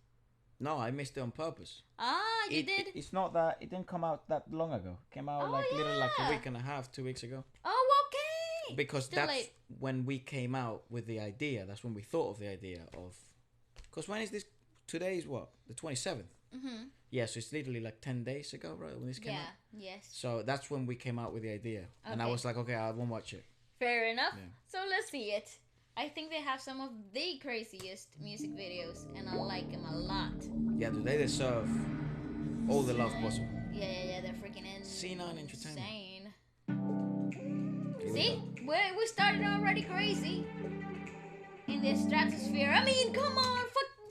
No, I missed it on purpose. Ah, you did? It's not that. It didn't come out that long ago. It came out Oh, like a yeah. week and a half, 2 weeks ago. Oh, okay. Because Still that's late. when we came out with the idea. That's when we thought of the idea of. Because when is this? Today is what? The 27th. Mm-hmm. Yeah, so it's literally like 10 days ago, right? When this came out. Yes. So that's when we came out with the idea. And I Okay. was like, okay, I won't watch it. Fair enough. Yeah. So let's see it. I think they have some of the craziest music videos, and I like them a lot. Yeah, dude, they deserve all the love possible. Yeah, they're freaking C9 Entertainment. insane. Here we See? go. We started already crazy. In the stratosphere. I mean, come on,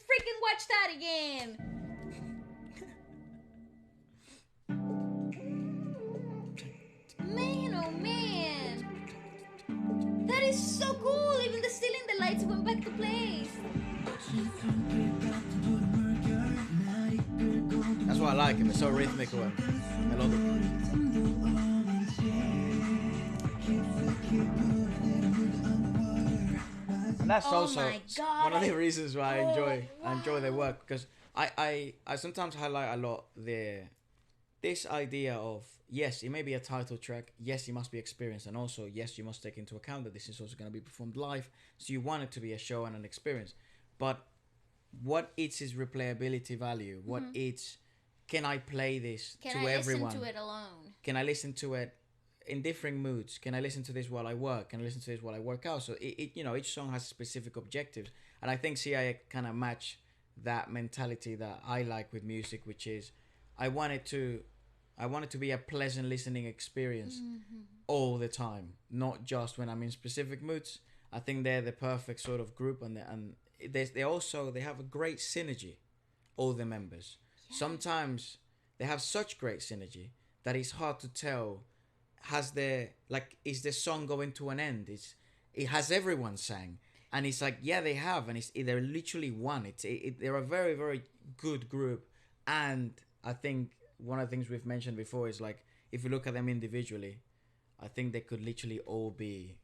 freaking watch that again. Man, oh man. That is so cool. Even the ceiling, the lights went back to place. That's why I like him. It's so rhythmical and melodic. And that's Oh also my God, one of the I- reasons why I enjoy their wow. work, because I sometimes highlight a lot this idea of, yes, it may be a title track, yes, it must be experienced, and also yes, you must take into account that this is also going to be performed live, so you want it to be a show and an experience. But what is its replayability value? What it's, can I play this Can to I everyone? listen to it alone? Can I listen to it in different moods. Can I listen to this while I work? Can I listen to this while I work out? So each song has specific objectives, and I think CIX kind of match that mentality that I like with music, which is I want it to be a pleasant listening experience all the time, not just when I'm in specific moods. I think they're the perfect sort of group, and they have a great synergy, all the members. Yeah. Sometimes they have such great synergy that it's hard to tell. Is the song going to an end? It has everyone sang, and it's like, yeah, they have, and they're literally one. They're a very, very good group, and I think one of the things we've mentioned before is like, if you look at them individually, I think they could literally all be.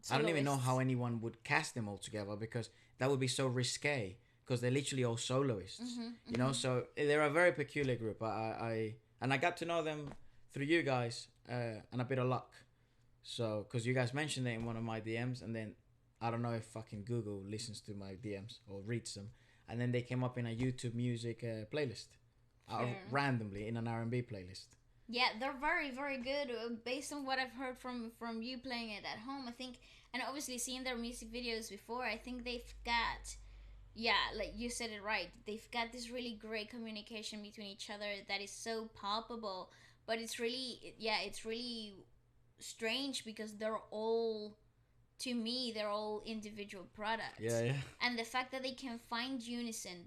Soloists. I don't even know how anyone would cast them all together, because that would be so risque, because they're literally all soloists. You know, so they're a very peculiar group. I got to know them through you guys, and a bit of luck. So, because you guys mentioned it in one of my DMs, and then I don't know if fucking Google listens to my DMs or reads them, and then they came up in a YouTube music playlist, randomly in an R&B playlist. Yeah, they're very, very good. Based on what I've heard from you playing it at home, I think, and obviously seeing their music videos before, I think they've got, like you said it right, they've got this really great communication between each other that is so palpable. But it's really strange, because they're all individual products. Yeah. And the fact that they can find unison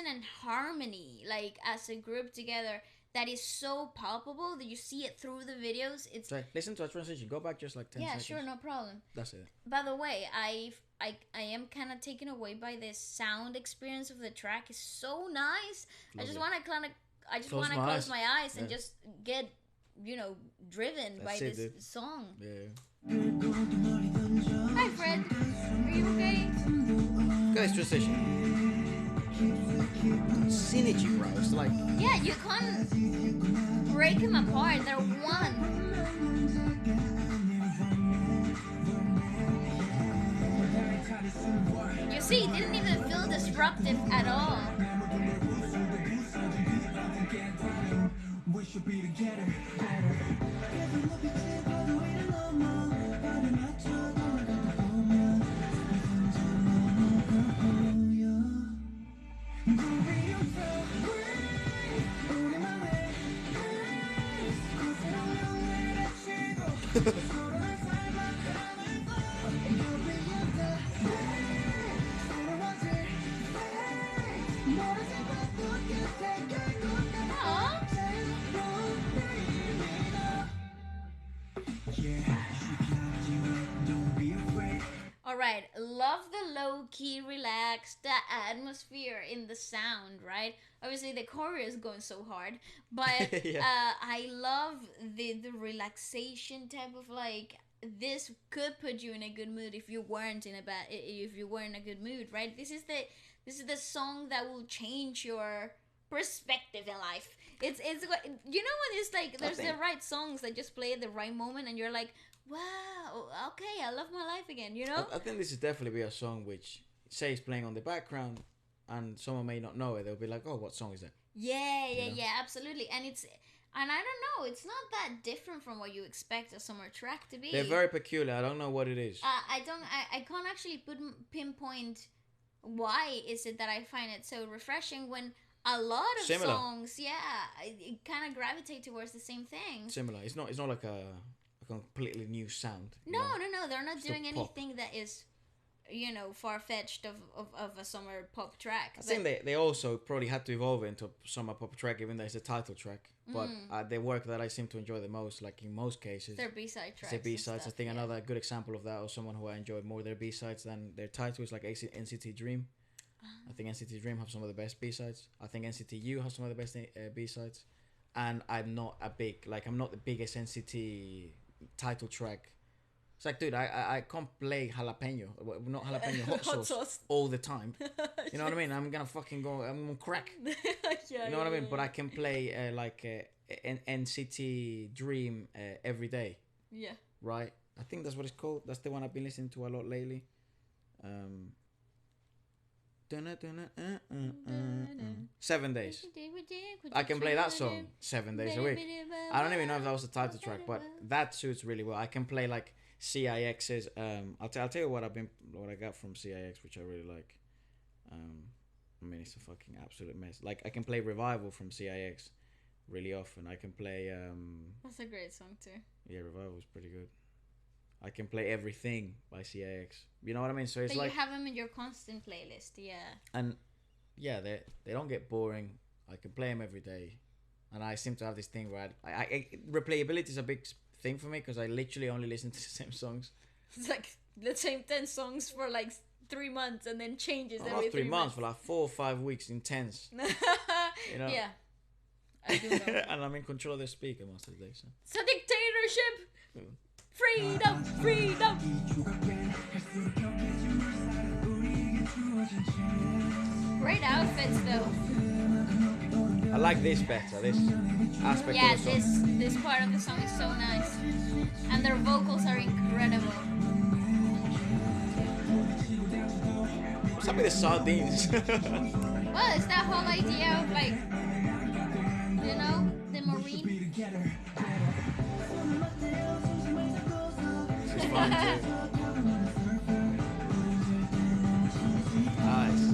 and harmony, like as a group together, that is so palpable that you see it through the videos. It's like, listen to a transition. Go back just like 10 seconds. Yeah, sure, no problem. That's it. By the way, I am kind of taken away by the sound experience of the track. It's so nice. Lovely. I just want to close my eyes and just get, driven by this song. Yeah. Hi, Fred. Are you okay? Guys, transition. Synergy, bro. It's like... Yeah, you can't break them apart. They're one. You see, it didn't even feel disruptive at all. We should be together. Alright, love the low-key, relaxed, the atmosphere in the sound, right? Obviously the choreo is going so hard, but Yeah. I love the relaxation type of, like, this could put you in a good mood if you weren't in a good mood, right? This is the song that will change your perspective in life. It's when it's like there's the right songs that just play at the right moment, and you're like, wow, okay, I love my life again, I think this is definitely a song which, say, is playing on the background, and someone may not know it. They'll be like, oh, what song is that? Yeah, absolutely. And I don't know, it's not that different from what you expect a summer track to be. They're very peculiar. I don't know what it is. I can't actually pinpoint why is it that I find it so refreshing when a lot of Similar. songs, it kind of gravitate towards the same thing. Similar. It's not like a completely new sound. No, they're not doing pop. anything that is, far-fetched of a summer pop track. I think they also probably had to evolve into a summer pop track, even though it's a title track. But the work that I seem to enjoy the most, like in most cases, their B-side tracks. Their B-sides. I think another good example of that, or someone who I enjoy more their B-sides than their title, is like NCT Dream. I think NCT Dream have some of the best B-sides. I think NCT U has some of the best B-sides. And I'm not the biggest NCT title track. It's like, dude, I can't play jalapeno, not jalapeno, hot sauce all the time. You know what I mean? I'm gonna crack. You know what I mean? But I can play NCT Dream every day. Yeah. Right? I think that's what it's called. That's the one I've been listening to a lot lately. 7 days. I can play that song 7 days a week. I don't even know if that was the title track, but that suits really well. I can play like CIX's. I'll tell you what I got from CIX, which I really like. I mean, it's a fucking absolute mess. Like, I can play Revival from CIX really often. I can play. That's a great song too. Yeah, Revival is pretty good. I can play Everything by CIX. You know what I mean? So it's but like you have them in your constant playlist, yeah. And yeah, they don't get boring. I can play them every day, and I seem to have this thing where I replayability is a big thing for me because I literally only listen to the same songs. It's like the same 10 songs for like 3 months and then changes every Not 3 months, for like 4 or 5 weeks intense. You know? Yeah, I do know. And I'm in control of the speaker most of the day. So. It's a dictatorship. Freedom, freedom. Great outfits though. I like this better. This aspect of the song. this part of the song is so nice, and their vocals are incredible. What's up with the sardines? Well, it's that whole idea of like, you know, the marine. This is fun too. Nice.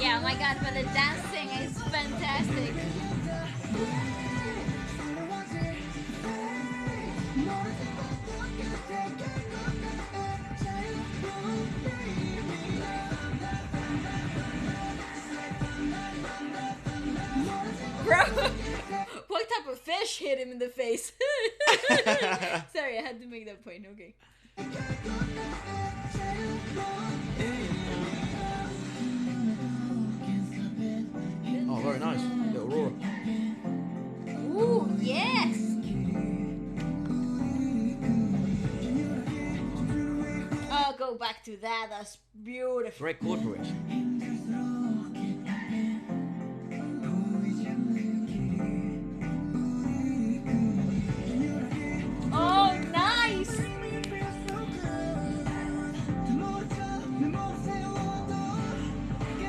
Yeah, oh my god, but the dancing is fantastic. Bro, what type of fish hit him in the face? Sorry, I had to make that point, okay. Oh, very nice. Little roar. Ooh, yes! Oh, go back to that. That's beautiful. Great chord progression. Oh, nice!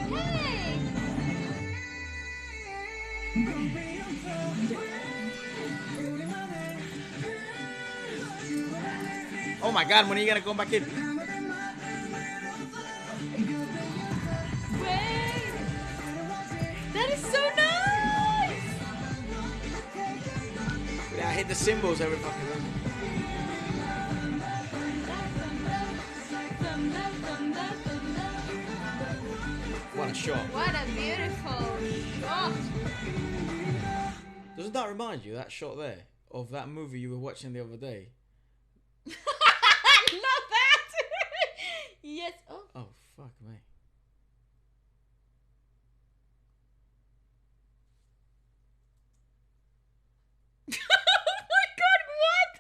Hey! Oh my god, when are you gonna go back in? Wait! That is so nice! Yeah, I hit the cymbals every fucking time. What a shot. What a beautiful shot! Doesn't that remind you, that shot there, of that movie you were watching the other day? Not that! Yes. Oh. Oh, fuck me. Oh my god, what?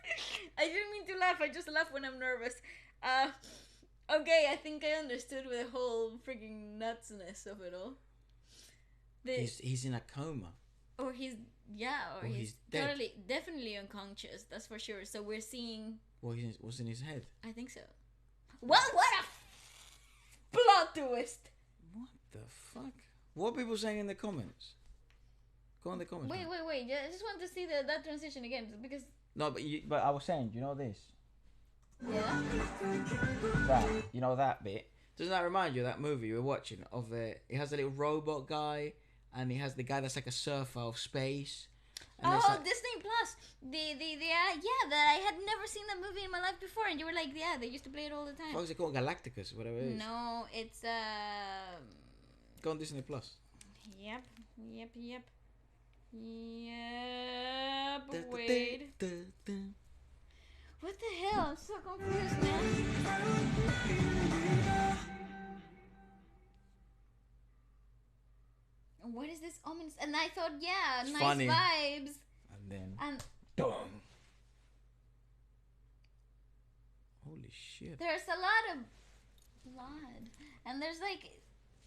I didn't mean to laugh. I just laugh when I'm nervous. Okay, I think I understood with the whole freaking nutsiness of it all. He's in a coma. Or he's he's dead. totally, definitely unconscious. That's for sure. So we're seeing. Well, what's in his head? I think so. Well, what a plot twist! What the fuck? What are people saying in the comments? Go on the comments. Wait. Yeah, I just want to see that transition again because. No, but I was saying, do you know this? Yeah. That, you know that bit? Doesn't that remind you of that movie you were watching? It has a little robot guy, and he has the guy that's like a surfer of space. And Oh, like, Disney Plus. Yeah, that I had never seen that movie in my life before, and you were like, yeah, they used to play it all the time. what was it called? Galacticus, whatever it is. No, it's Go on Disney Plus. Yep. Wait. What the hell? I'm so confused, man. What is this ominous? And I thought, yeah, It's nice funny. vibes. And then, And boom. Holy shit. there's a lot of blood, and there's like,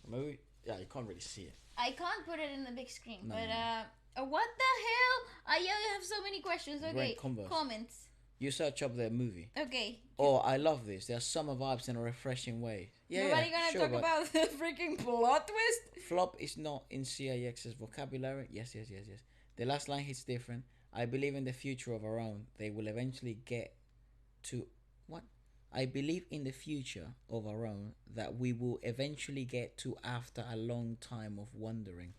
Maybe, yeah, you can't really see it. I can't put it in the big screen, No, but no. what the hell? I have so many questions. Okay, Converse. comments. You search up their movie. Okay. Oh, I love this. There are summer vibes in a refreshing way. Yeah, Nobody gonna sure, talk but about the freaking plot twist? flop is not in CIX's vocabulary. Yes. The last line hits different. I believe in the future of our own. They will eventually get to what? I believe in the future of our own that we will eventually get to after a long time of wondering.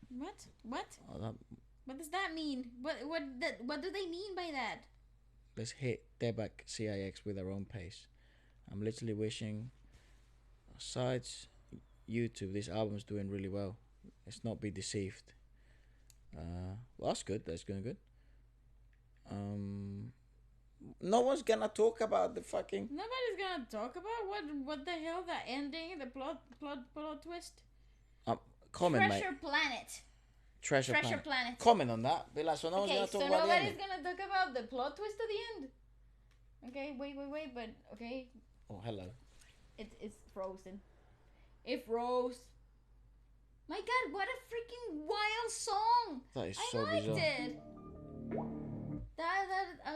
What? Oh, that, What does that mean? What do they mean by that? let's hit their back CIX with our own pace. I'm literally wishing, besides YouTube, this album's doing really well. Let's not be deceived. Well, that's good. That's going good. No one's gonna talk about the fucking Nobody's gonna talk about what the hell, the ending, the plot twist. comment, Treasure mate. Planet. Treasure Planet. Planet. Comment on that. Be like, so no one's Okay, gonna so talk about the nobody's ending. gonna talk about the plot twist at the end. Okay, wait, but okay, Oh, hello. it's frozen. It froze. My God, what a freaking wild song! That is I so liked bizarre. it.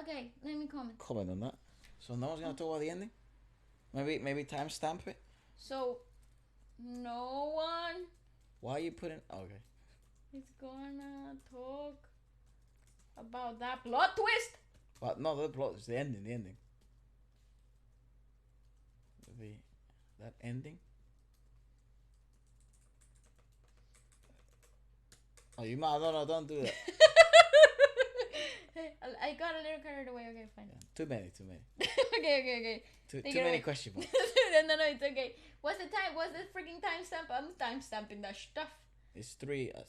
Okay, let me comment. Comment on that. So no one's gonna talk about the ending. Maybe timestamp it. So, no one Why are you putting? Okay. is gonna talk about that plot twist. But no, the plot is the ending. The ending. That ending. Oh, you might. No, don't do that. I got a little carried away. Okay, fine. Yeah, too many. Okay. Too Take many it away. question marks. No, it's okay. What's the time? What's the freaking timestamp? I'm timestamping that stuff. It's 3. I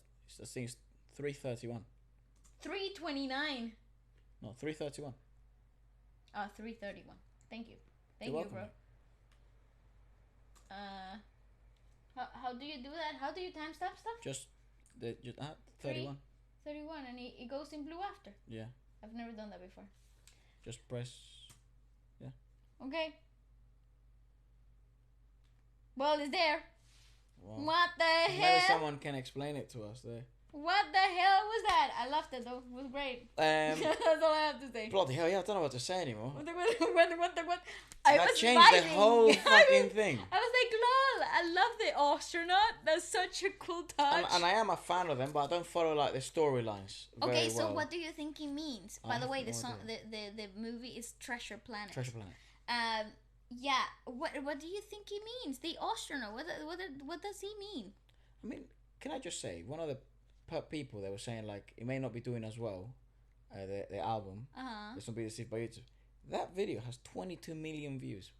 think it's 3:31. 3:29. No, 3:31. Oh, 3:31. Thank you. Thank You're you, bro. welcome. How do you do that? How do you timestamp stuff? Just 31. 31, and it goes in blue after. Yeah. I've never done that before. Just press. Okay. Well, it's there. Wow. What the Maybe hell? someone can explain it to us there. What the hell was that? I loved it though. It was great. That's all I have to say. Bloody hell! Yeah, I don't know what to say anymore. What? I That was changed the vibing. whole fucking thing. I was like, lol, I love the astronaut. That's such a cool touch. And I am a fan of them, but I don't follow like the storylines. Okay, very so well. what do you think he means? I By the have way, no the song, idea. the movie is Treasure Planet. Treasure Planet. Yeah. What do you think he means? The astronaut. What does he mean? I mean, can I just say, one of the people they were saying like it may not be doing as well, the album. Let's not be deceived by YouTube. That video has 22 million views.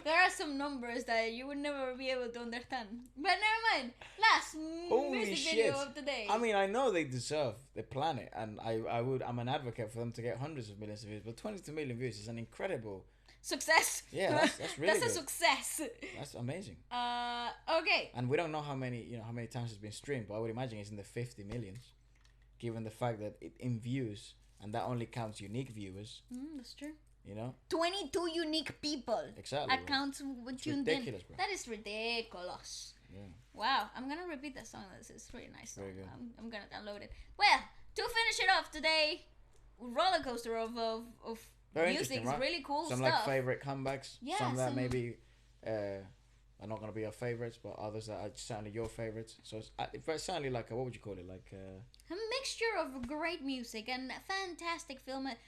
There are some numbers that you would never be able to understand. But never mind. Last Holy music shit. video of the day. I mean, I know they deserve the planet, and I'm an advocate for them to get hundreds of millions of views, but 22 million views is an incredible Success. Yeah, that's really That's a good. success. That's amazing. Okay. And we don't know how many times it's been streamed, but I would imagine it's in the 50 millions, given the fact that it in views, and that only counts unique viewers. That's true. 22 unique people. Exactly. Accounts tuned in. ridiculous, bro. That is ridiculous. Yeah. Wow, I'm gonna repeat that song. This is really nice. Very good. I'm gonna download it. Well, to finish it off today, roller coaster of Very music interesting, is right? really cool Some stuff. like favorite comebacks. Yeah, some that some- maybe are not gonna be our favorites, but others that are certainly your favorites. So it's certainly like what would you call it? Like A mixture of great music and fantastic filmography.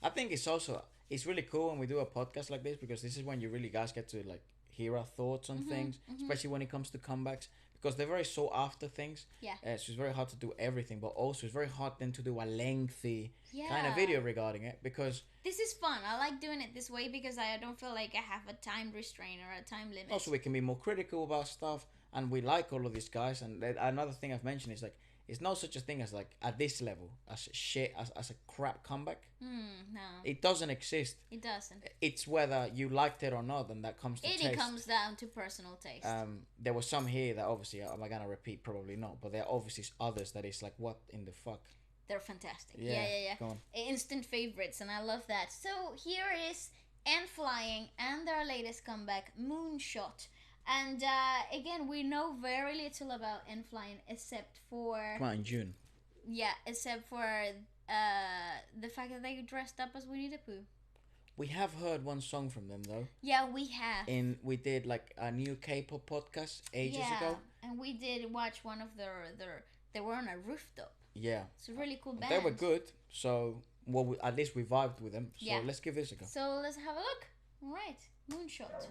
I think it's really cool when we do a podcast like this, because this is when you really guys get to like hear our thoughts on things, especially when it comes to comebacks, because they're very sought after things. Yeah. So it's very hard to do everything, but also it's very hard then to do a lengthy kind Yeah. of video regarding it, because This is fun. I like doing it this way because I don't feel like I have a time restraint or a time limit. also we can be more critical about stuff, and we like all of these guys. And another thing I've mentioned is like it's no such a thing as like at this level as shit as a crap comeback. No, It doesn't exist. it doesn't. It's whether you liked it or not, and that comes to It taste. comes down to personal taste. There were some here that obviously, am I gonna repeat? Probably not, but there are obviously others that is like, what in the fuck? They're fantastic. Yeah, Yeah. go on. Instant favorites, and I love that. So here is N.Flying and their latest comeback, Moonshot. And again, we know very little about N.Flying except for Come out in June. except for the fact that they dressed up as Winnie the Pooh. We have heard one song from them though. Yeah, we have. We did like a new K-pop podcast ages ago. And we did watch one of their. They were on a rooftop. Yeah. It's a really cool band. They were good. So at least we vibed with them. So let's give this a go. So let's have a look. All right, Moonshot.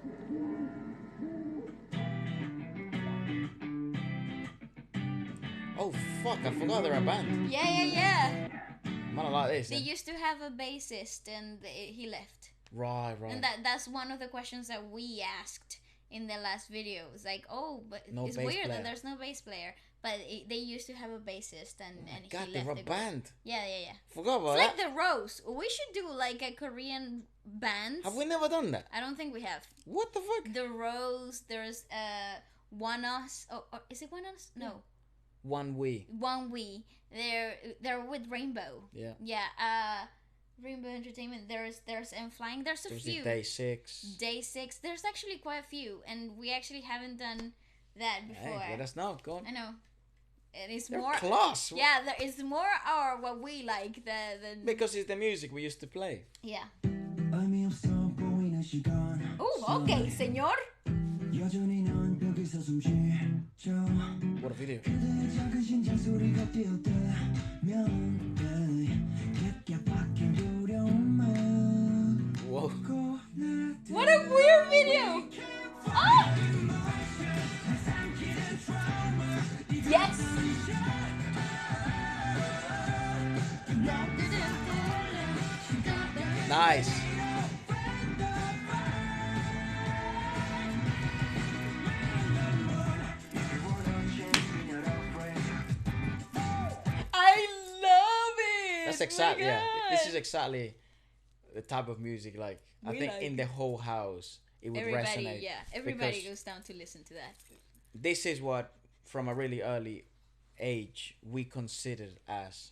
Oh fuck! I forgot they're a band. Yeah. Man, I like this. They used to have a bassist and he left. Right. And that's one of the questions that we asked in the last video. It's like, oh, but No it's bass weird player. that there's no bass player. But they used to have a bassist and he God, left. they're a the group. band. Yeah. Forgot about It's that. like the Rose. We should do like a Korean band. Have we never done that? I don't think we have. What the fuck? The Rose. There's One Us. Oh, is it One Us? No. One We. One We. They're with Rainbow. Yeah. Yeah. Rainbow Entertainment. There's N.Flying. There's a few. Day 6. Day 6. There's actually quite a few, and we actually haven't done that before. Hey, let us know. Go on. I know. It is They're more class. Yeah, there is more our what we like the Because it's the music we used to play. yeah. Oh, okay, señor. What a video. Whoa. What a weird video. Oh! Yes. Nice. I love it. That's exactly, yeah. This is exactly the type of music, like, I We think like in the whole house, it would resonate. Everybody because goes down to listen to that. this is what, from a really early age, we considered as,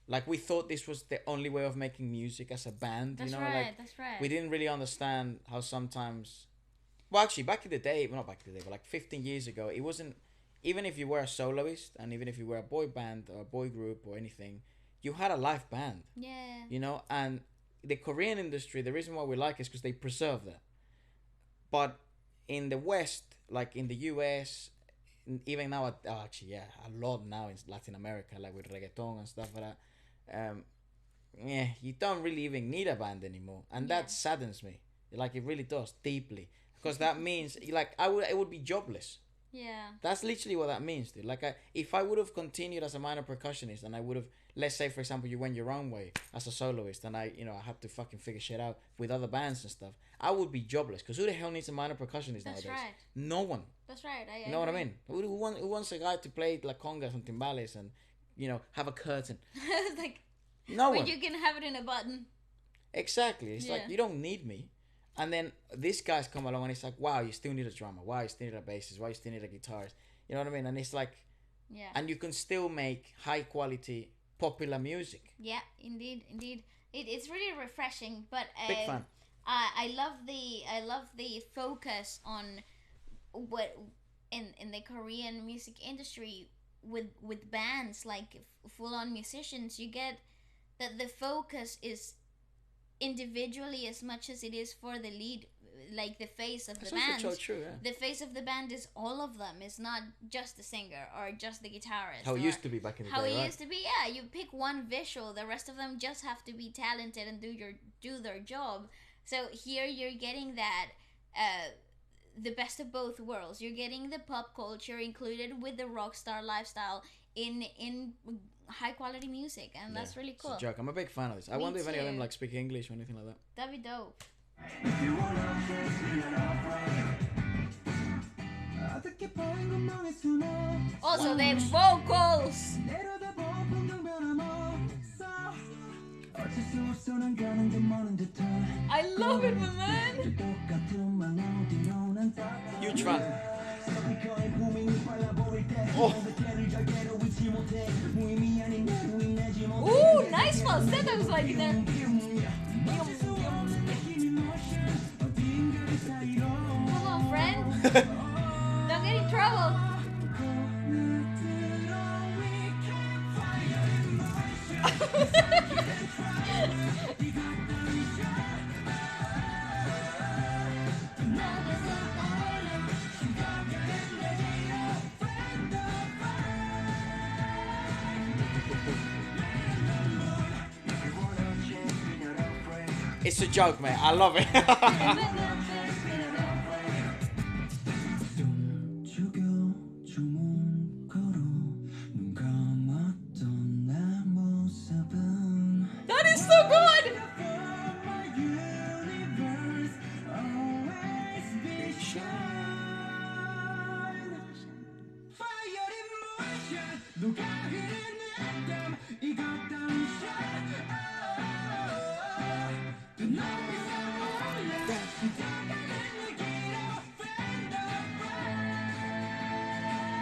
like, we thought this was the only way of making music as a band. That's you know, right. like, That's right. we didn't really understand how sometimes, well, actually, back in the day, well, not back in the day, but like 15 years ago, it wasn't, even if you were a soloist and even if you were a boy band or a boy group or anything, you had a live band. Yeah. You know, and the Korean industry, the reason why we like it is because they preserve that. But in the West, like in the US, even now, actually, yeah, a lot now in Latin America, like with reggaeton and stuff like that. Yeah, you don't really even need a band anymore, and that saddens me. Like, it really does deeply, because that means, like, it would be jobless. Yeah. That's literally what that means, dude. Like, if I would have continued as a minor percussionist, and I would have, let's say, for example, you went your own way as a soloist, and I had to fucking figure shit out with other bands and stuff, I would be jobless. Because who the hell needs a minor percussionist That's nowadays? right. No one. That's right. You know what I mean? Who wants a guy to play like congas and timbales and, have a curtain? It's like, No but one. you can have it in a button. Exactly. It's like, Yeah. you don't need me. And then this guy's come along and it's like, wow, you still need a drummer. Wow, you still need a bassist. Why you still need a guitarist? You know what I mean? And it's like, Yeah. and you can still make high quality popular music. Yeah, indeed. It's really refreshing, but Big fan. I love the focus on what in the Korean music industry with bands, like full on musicians. You get that the focus is individually as much as it is for the lead, like the face of the That's also band. so true, yeah. The face of the band is all of them. It's not just the singer or just the guitarist. How it or used to be back in the how day, it right? used to be. Yeah, you pick one visual. The rest of them just have to be talented and do their job. So here you're getting that the best of both worlds. You're getting the pop culture included with the rock star lifestyle in high quality music, and that's really cool. It's a joke. I'm a big fan of this. I Me wonder if any of them too. like speak English or anything like that. That'd be dope. Also, the vocals. I love it, my man. Huge fan. Oh, Ooh, nice falsettos like that. Come on, friend. Don't get in trouble. It's a joke, man. I love it. That is so good.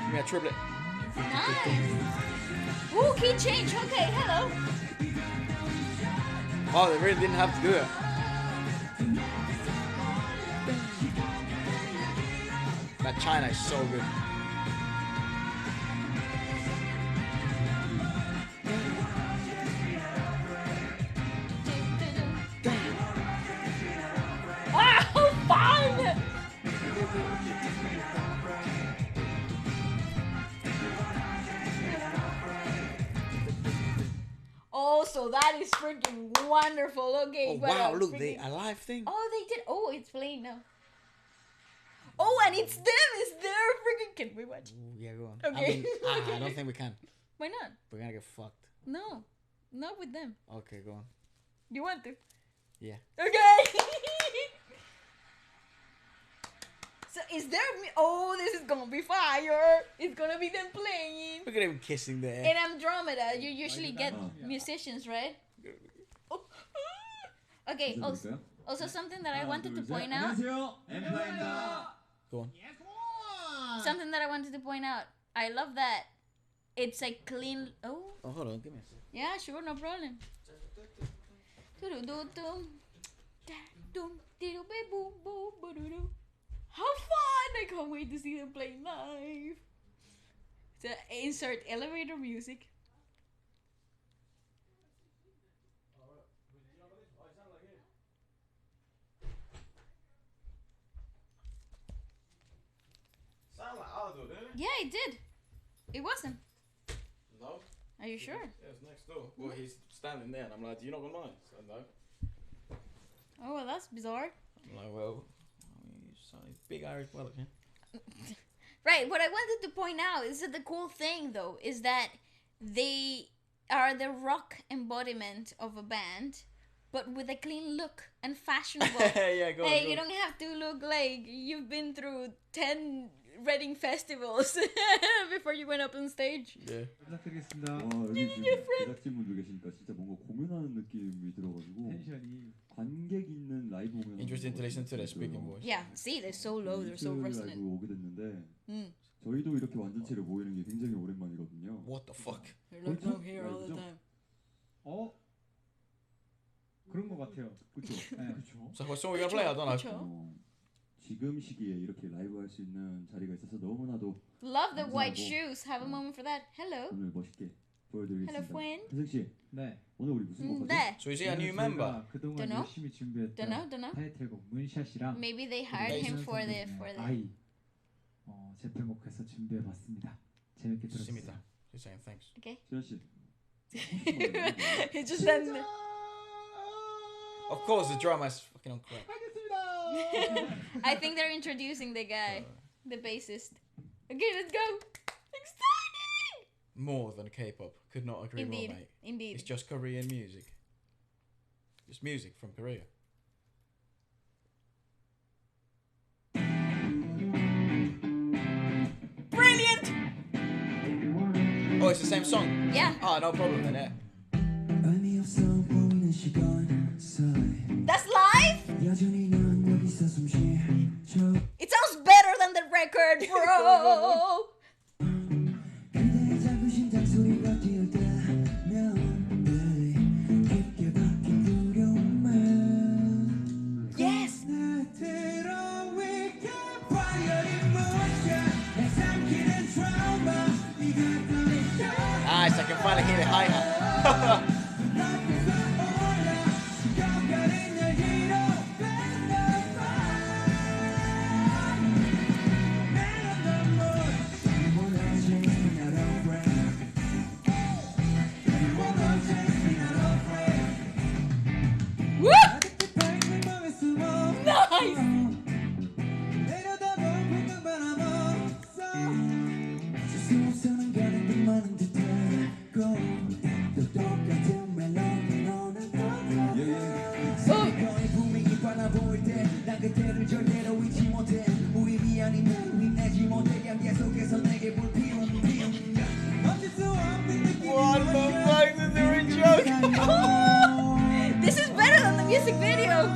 Give me a triplet. Nice. Ooh, key change. Okay, hello. Oh, they really didn't have to do it. That China is so good. Ah, how fun! Oh, so that is freaking wonderful. Okay. Oh what wow, else? look, they Freaking- a live thing. Oh, they did. Oh, it's playing now. Oh, and it's them. It's their freaking. Can we watch? Ooh, yeah, go on. Okay. I don't think we can. Why not? We're gonna get fucked. No, not with them. Okay, go on. You want to? Yeah. Okay. So is there? Oh, this is gonna be fire! It's gonna be them playing. Look at him kissing there. In Andromeda, you usually get musicians, right? Oh. Okay. Also, something that I wanted to point out. 안녕하세요. N.Flying입니다. Go on. Something that I wanted to point out. I love that. It's a clean. Oh. Oh, hold on, give me a sec. Yeah, sure, no problem. How fun! I can't wait to see them play live. So insert elevator music. Sound like Aldo, didn't it? Yeah, it did. It wasn't. No. Are you sure? Yeah, it's next door. Well, he's standing there, and I'm like, do you not gonna mind? So, no. Oh, well, that's bizarre. I'm like, well, I mean, he's big Irish brother, yeah? Right, what I wanted to point out is that the cool thing, though, is that they are the rock embodiment of a band, but with a clean look and fashionable. Yeah, go on. Hey, go you on. don't have to look like you've been through 10 Reading festivals before you went up on stage. Yeah. 부탁드리겠습니다. 와 여기 지금 제작진분들 계시니까 진짜 뭔가 공연하는 느낌이 들어가지고 텐션이 관객 있는 라이브 공연. Interesting to listen to their speaking voice. Yeah, see, they're so low, they're so resonant. 라이브 오게 됐는데 Mm. 저희도 이렇게 완전체로 모이는 게 굉장히 오랜만이거든요. What the fuck? They're like, I'm here all the time. 그런 것 같아요. 그렇죠. 네. So what song we gonna play? I don't know. 그쵸? 지금 시기에 이렇게 라이브 할 수 있는 자리가 있어서 너무나도 Love the white 감사하고. shoes. Have a moment for that. Hello. 오늘 멋있게 Hello, 보여드리겠습니다. friend. 혜승 씨, 네. 오늘 우리 무슨 곡 하죠? 네. So is he a new member? 저희가 그동안 Dunno. 열심히 준비했던 Dunno. 타이틀곡 문샷이랑 Maybe they hired him for the 아이 재편곡해서 준비해봤습니다. 재밌게 들어주세요. Simita. He's saying thanks. Okay. 지현 씨. He just done. Of course, the drummer's fucking on correct. I think they're introducing the guy, the bassist. Okay, let's go. Exciting. More than K-pop. Could not agree more, Indeed. mate. It's Indeed. just Korean music. Just music from Korea. Brilliant. Oh, it's the same song. Yeah. Oh, no problem then. Yeah. That's live. It sounds better than the record, bro. Yes. Nice, I can finally hear the hi-hat. music video.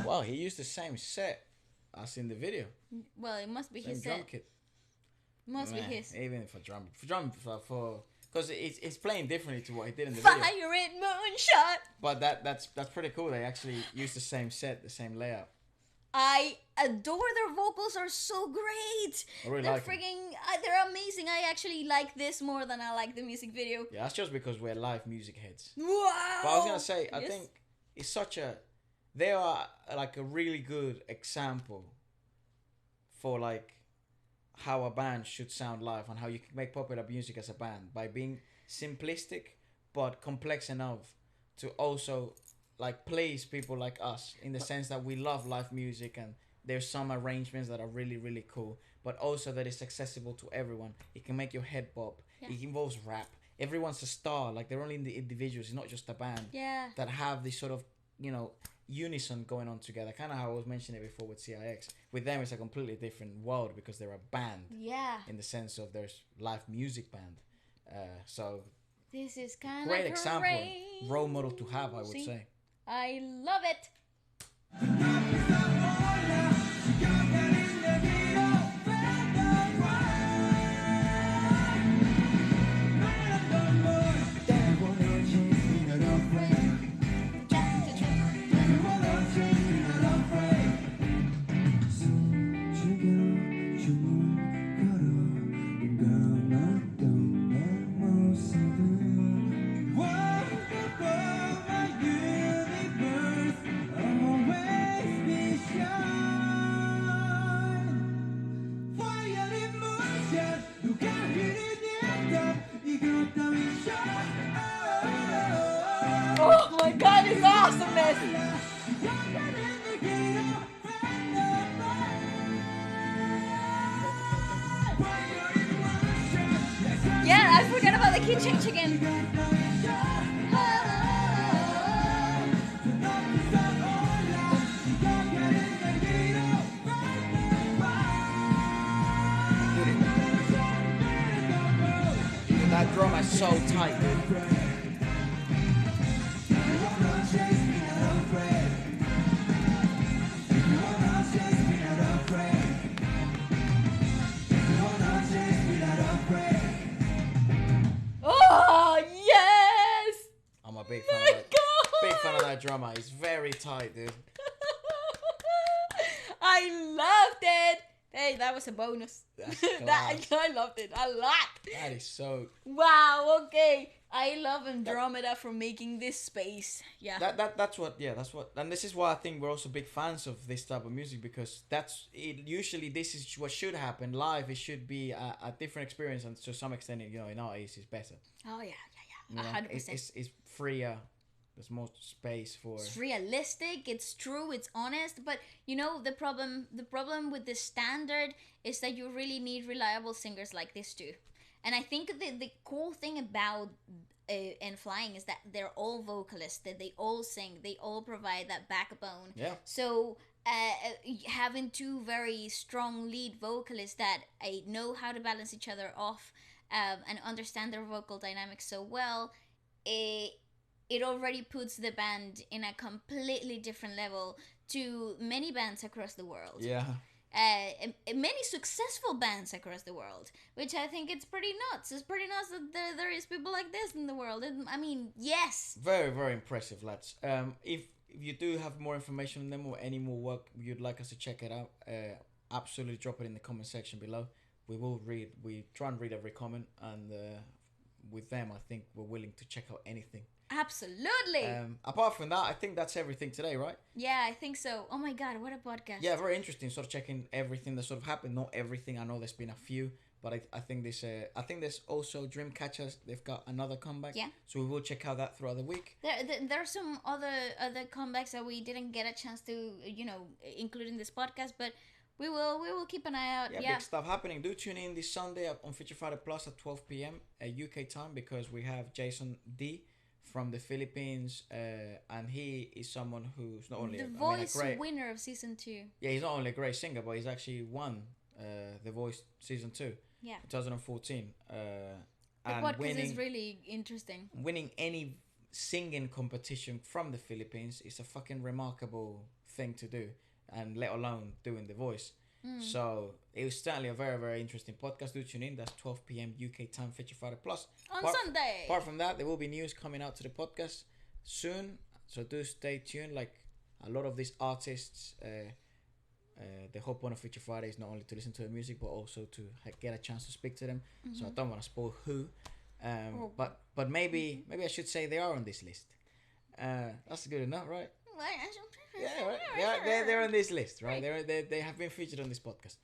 Wow, he used the same set as in the video. Well, it must be Same his drum set. kit. Must be Man, his. Even for because it's playing differently to what he did in the video. Fire it, moonshot. But that's pretty cool. They actually used the same set, the same layout. I adore their vocals are so great. I really They're like 'em. freaking, they're amazing. I actually like this more than I like the music video. Yeah, that's just because we're live music heads. Wow. But I was gonna say, I Yes. think it's they are like a really good example for like how a band should sound live and how you can make popular music as a band by being simplistic but complex enough to also like please people like us in the sense that we love live music and there's some arrangements that are really really cool, but also that it's accessible to everyone. It can make your head bob. Yeah. It involves rap. Everyone's a star. Like they're only the individuals. It's not just a band Yeah. that have this sort of unison going on together. Kind of how I was mentioning it before with CIX. With them, it's a completely different world because they're a band Yeah. in the sense of there's live music band. So This is kind of great example, role model to have, I would say. I love it. Oh my god, it's awesomeness! Yeah, I forgot about the key change again. That drum is so tight, dude. Oh, yes! I'm a big fan My of that. God! Big fan of that drummer. He's very tight, dude. I loved it. Hey, that was a bonus. That's I loved it a lot. That is so. Wow. Okay. I love Andromeda for making this space. Yeah. That's what, and this is why I think we're also big fans of this type of music because that's it. Usually, this is what should happen live. It should be a different experience, and to some extent, in our case, it's better. Oh yeah. You know, 100%. It's freer. There's more space for. It's realistic. It's true. It's honest. But the problem with the standard is that you really need reliable singers like this too. And I think the cool thing about N.Flying is that they're all vocalists. That they all sing. They all provide that backbone. Yeah. So having two very strong lead vocalists that know how to balance each other off and understand their vocal dynamics so well, it already puts the band in a completely different level to many bands across the world. Yeah. Many successful bands across the world, which I think it's pretty nuts. It's pretty nuts that there is people like this in the world. I mean, yes. Very, very impressive, lads. If you do have more information on them or any more work you'd like us to check it out, absolutely drop it in the comment section below. We try and read every comment, and with them, I think we're willing to check out anything. Absolutely. Apart from that, I think that's everything today, right? Yeah, I think so. Oh my god, what a podcast. Yeah, very interesting. Sort of checking everything that sort of happened. Not everything. I know there's been a few, but I think this. I think there's also Dreamcatcher. They've got another comeback. Yeah. So we will check out that throughout the week. There are some other comebacks that we didn't get a chance to include in this podcast, but we will keep an eye out. Yeah, big stuff happening. Do tune in this Sunday on Feature Friday Plus at 12 p.m. UK time because we have Jason D from the Philippines, and he is someone who's not only The I mean, a Voice great, winner of season 2. yeah, he's not only a great singer, but he's actually won The Voice season 2, Yeah. 2014. The And podcast is really interesting. winning any singing competition from the Philippines is a fucking remarkable thing to do, and let alone doing The Voice. So it was certainly a very, very interesting podcast. Do tune in. That's 12 p.m. UK time, Feature Friday Plus. On Apart- Sunday. Apart from that, there will be news coming out to the podcast soon. So do stay tuned. Like a lot of these artists, the whole point of Feature Friday is not only to listen to the music, but also to get a chance to speak to them. So I don't want to spoil who. But maybe I should say they are on this list. That's good enough, right? Yeah, right. They're on this list, right? They have been featured on this podcast,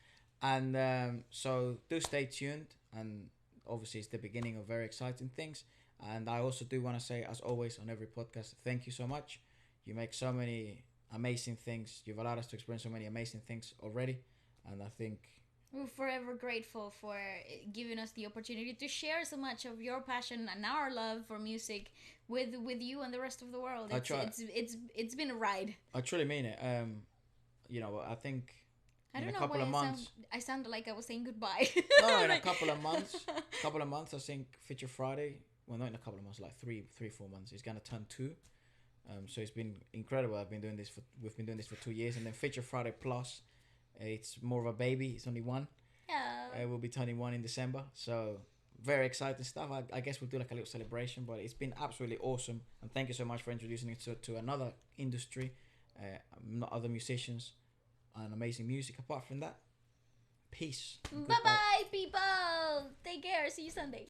and so do stay tuned. And obviously, it's the beginning of very exciting things. And I also do want to say, as always, on every podcast, thank you so much. You make so many amazing things. You've allowed us to experience so many amazing things already, and I think We're forever grateful for giving us the opportunity to share so much of your passion and our love for music with you and the rest of the world. It's been a ride. I truly mean it. You know, I think I in don't a know couple why of months. I sounded like I was saying goodbye. No, in a couple of months, I think Feature Friday. Well, not in a couple of months, like 4 months. It's gonna turn 2. So it's been incredible. We've been doing this for 2 years, and then Feature Friday Plus. It's more of a baby. It's only 1. Yeah. We'll be turning 1 in December. So very exciting stuff. I guess we'll do like a little celebration, but it's been absolutely awesome. And thank you so much for introducing me to another industry, not other musicians, and amazing music. Apart from that, peace. Bye bye, people. Take care. See you Sunday.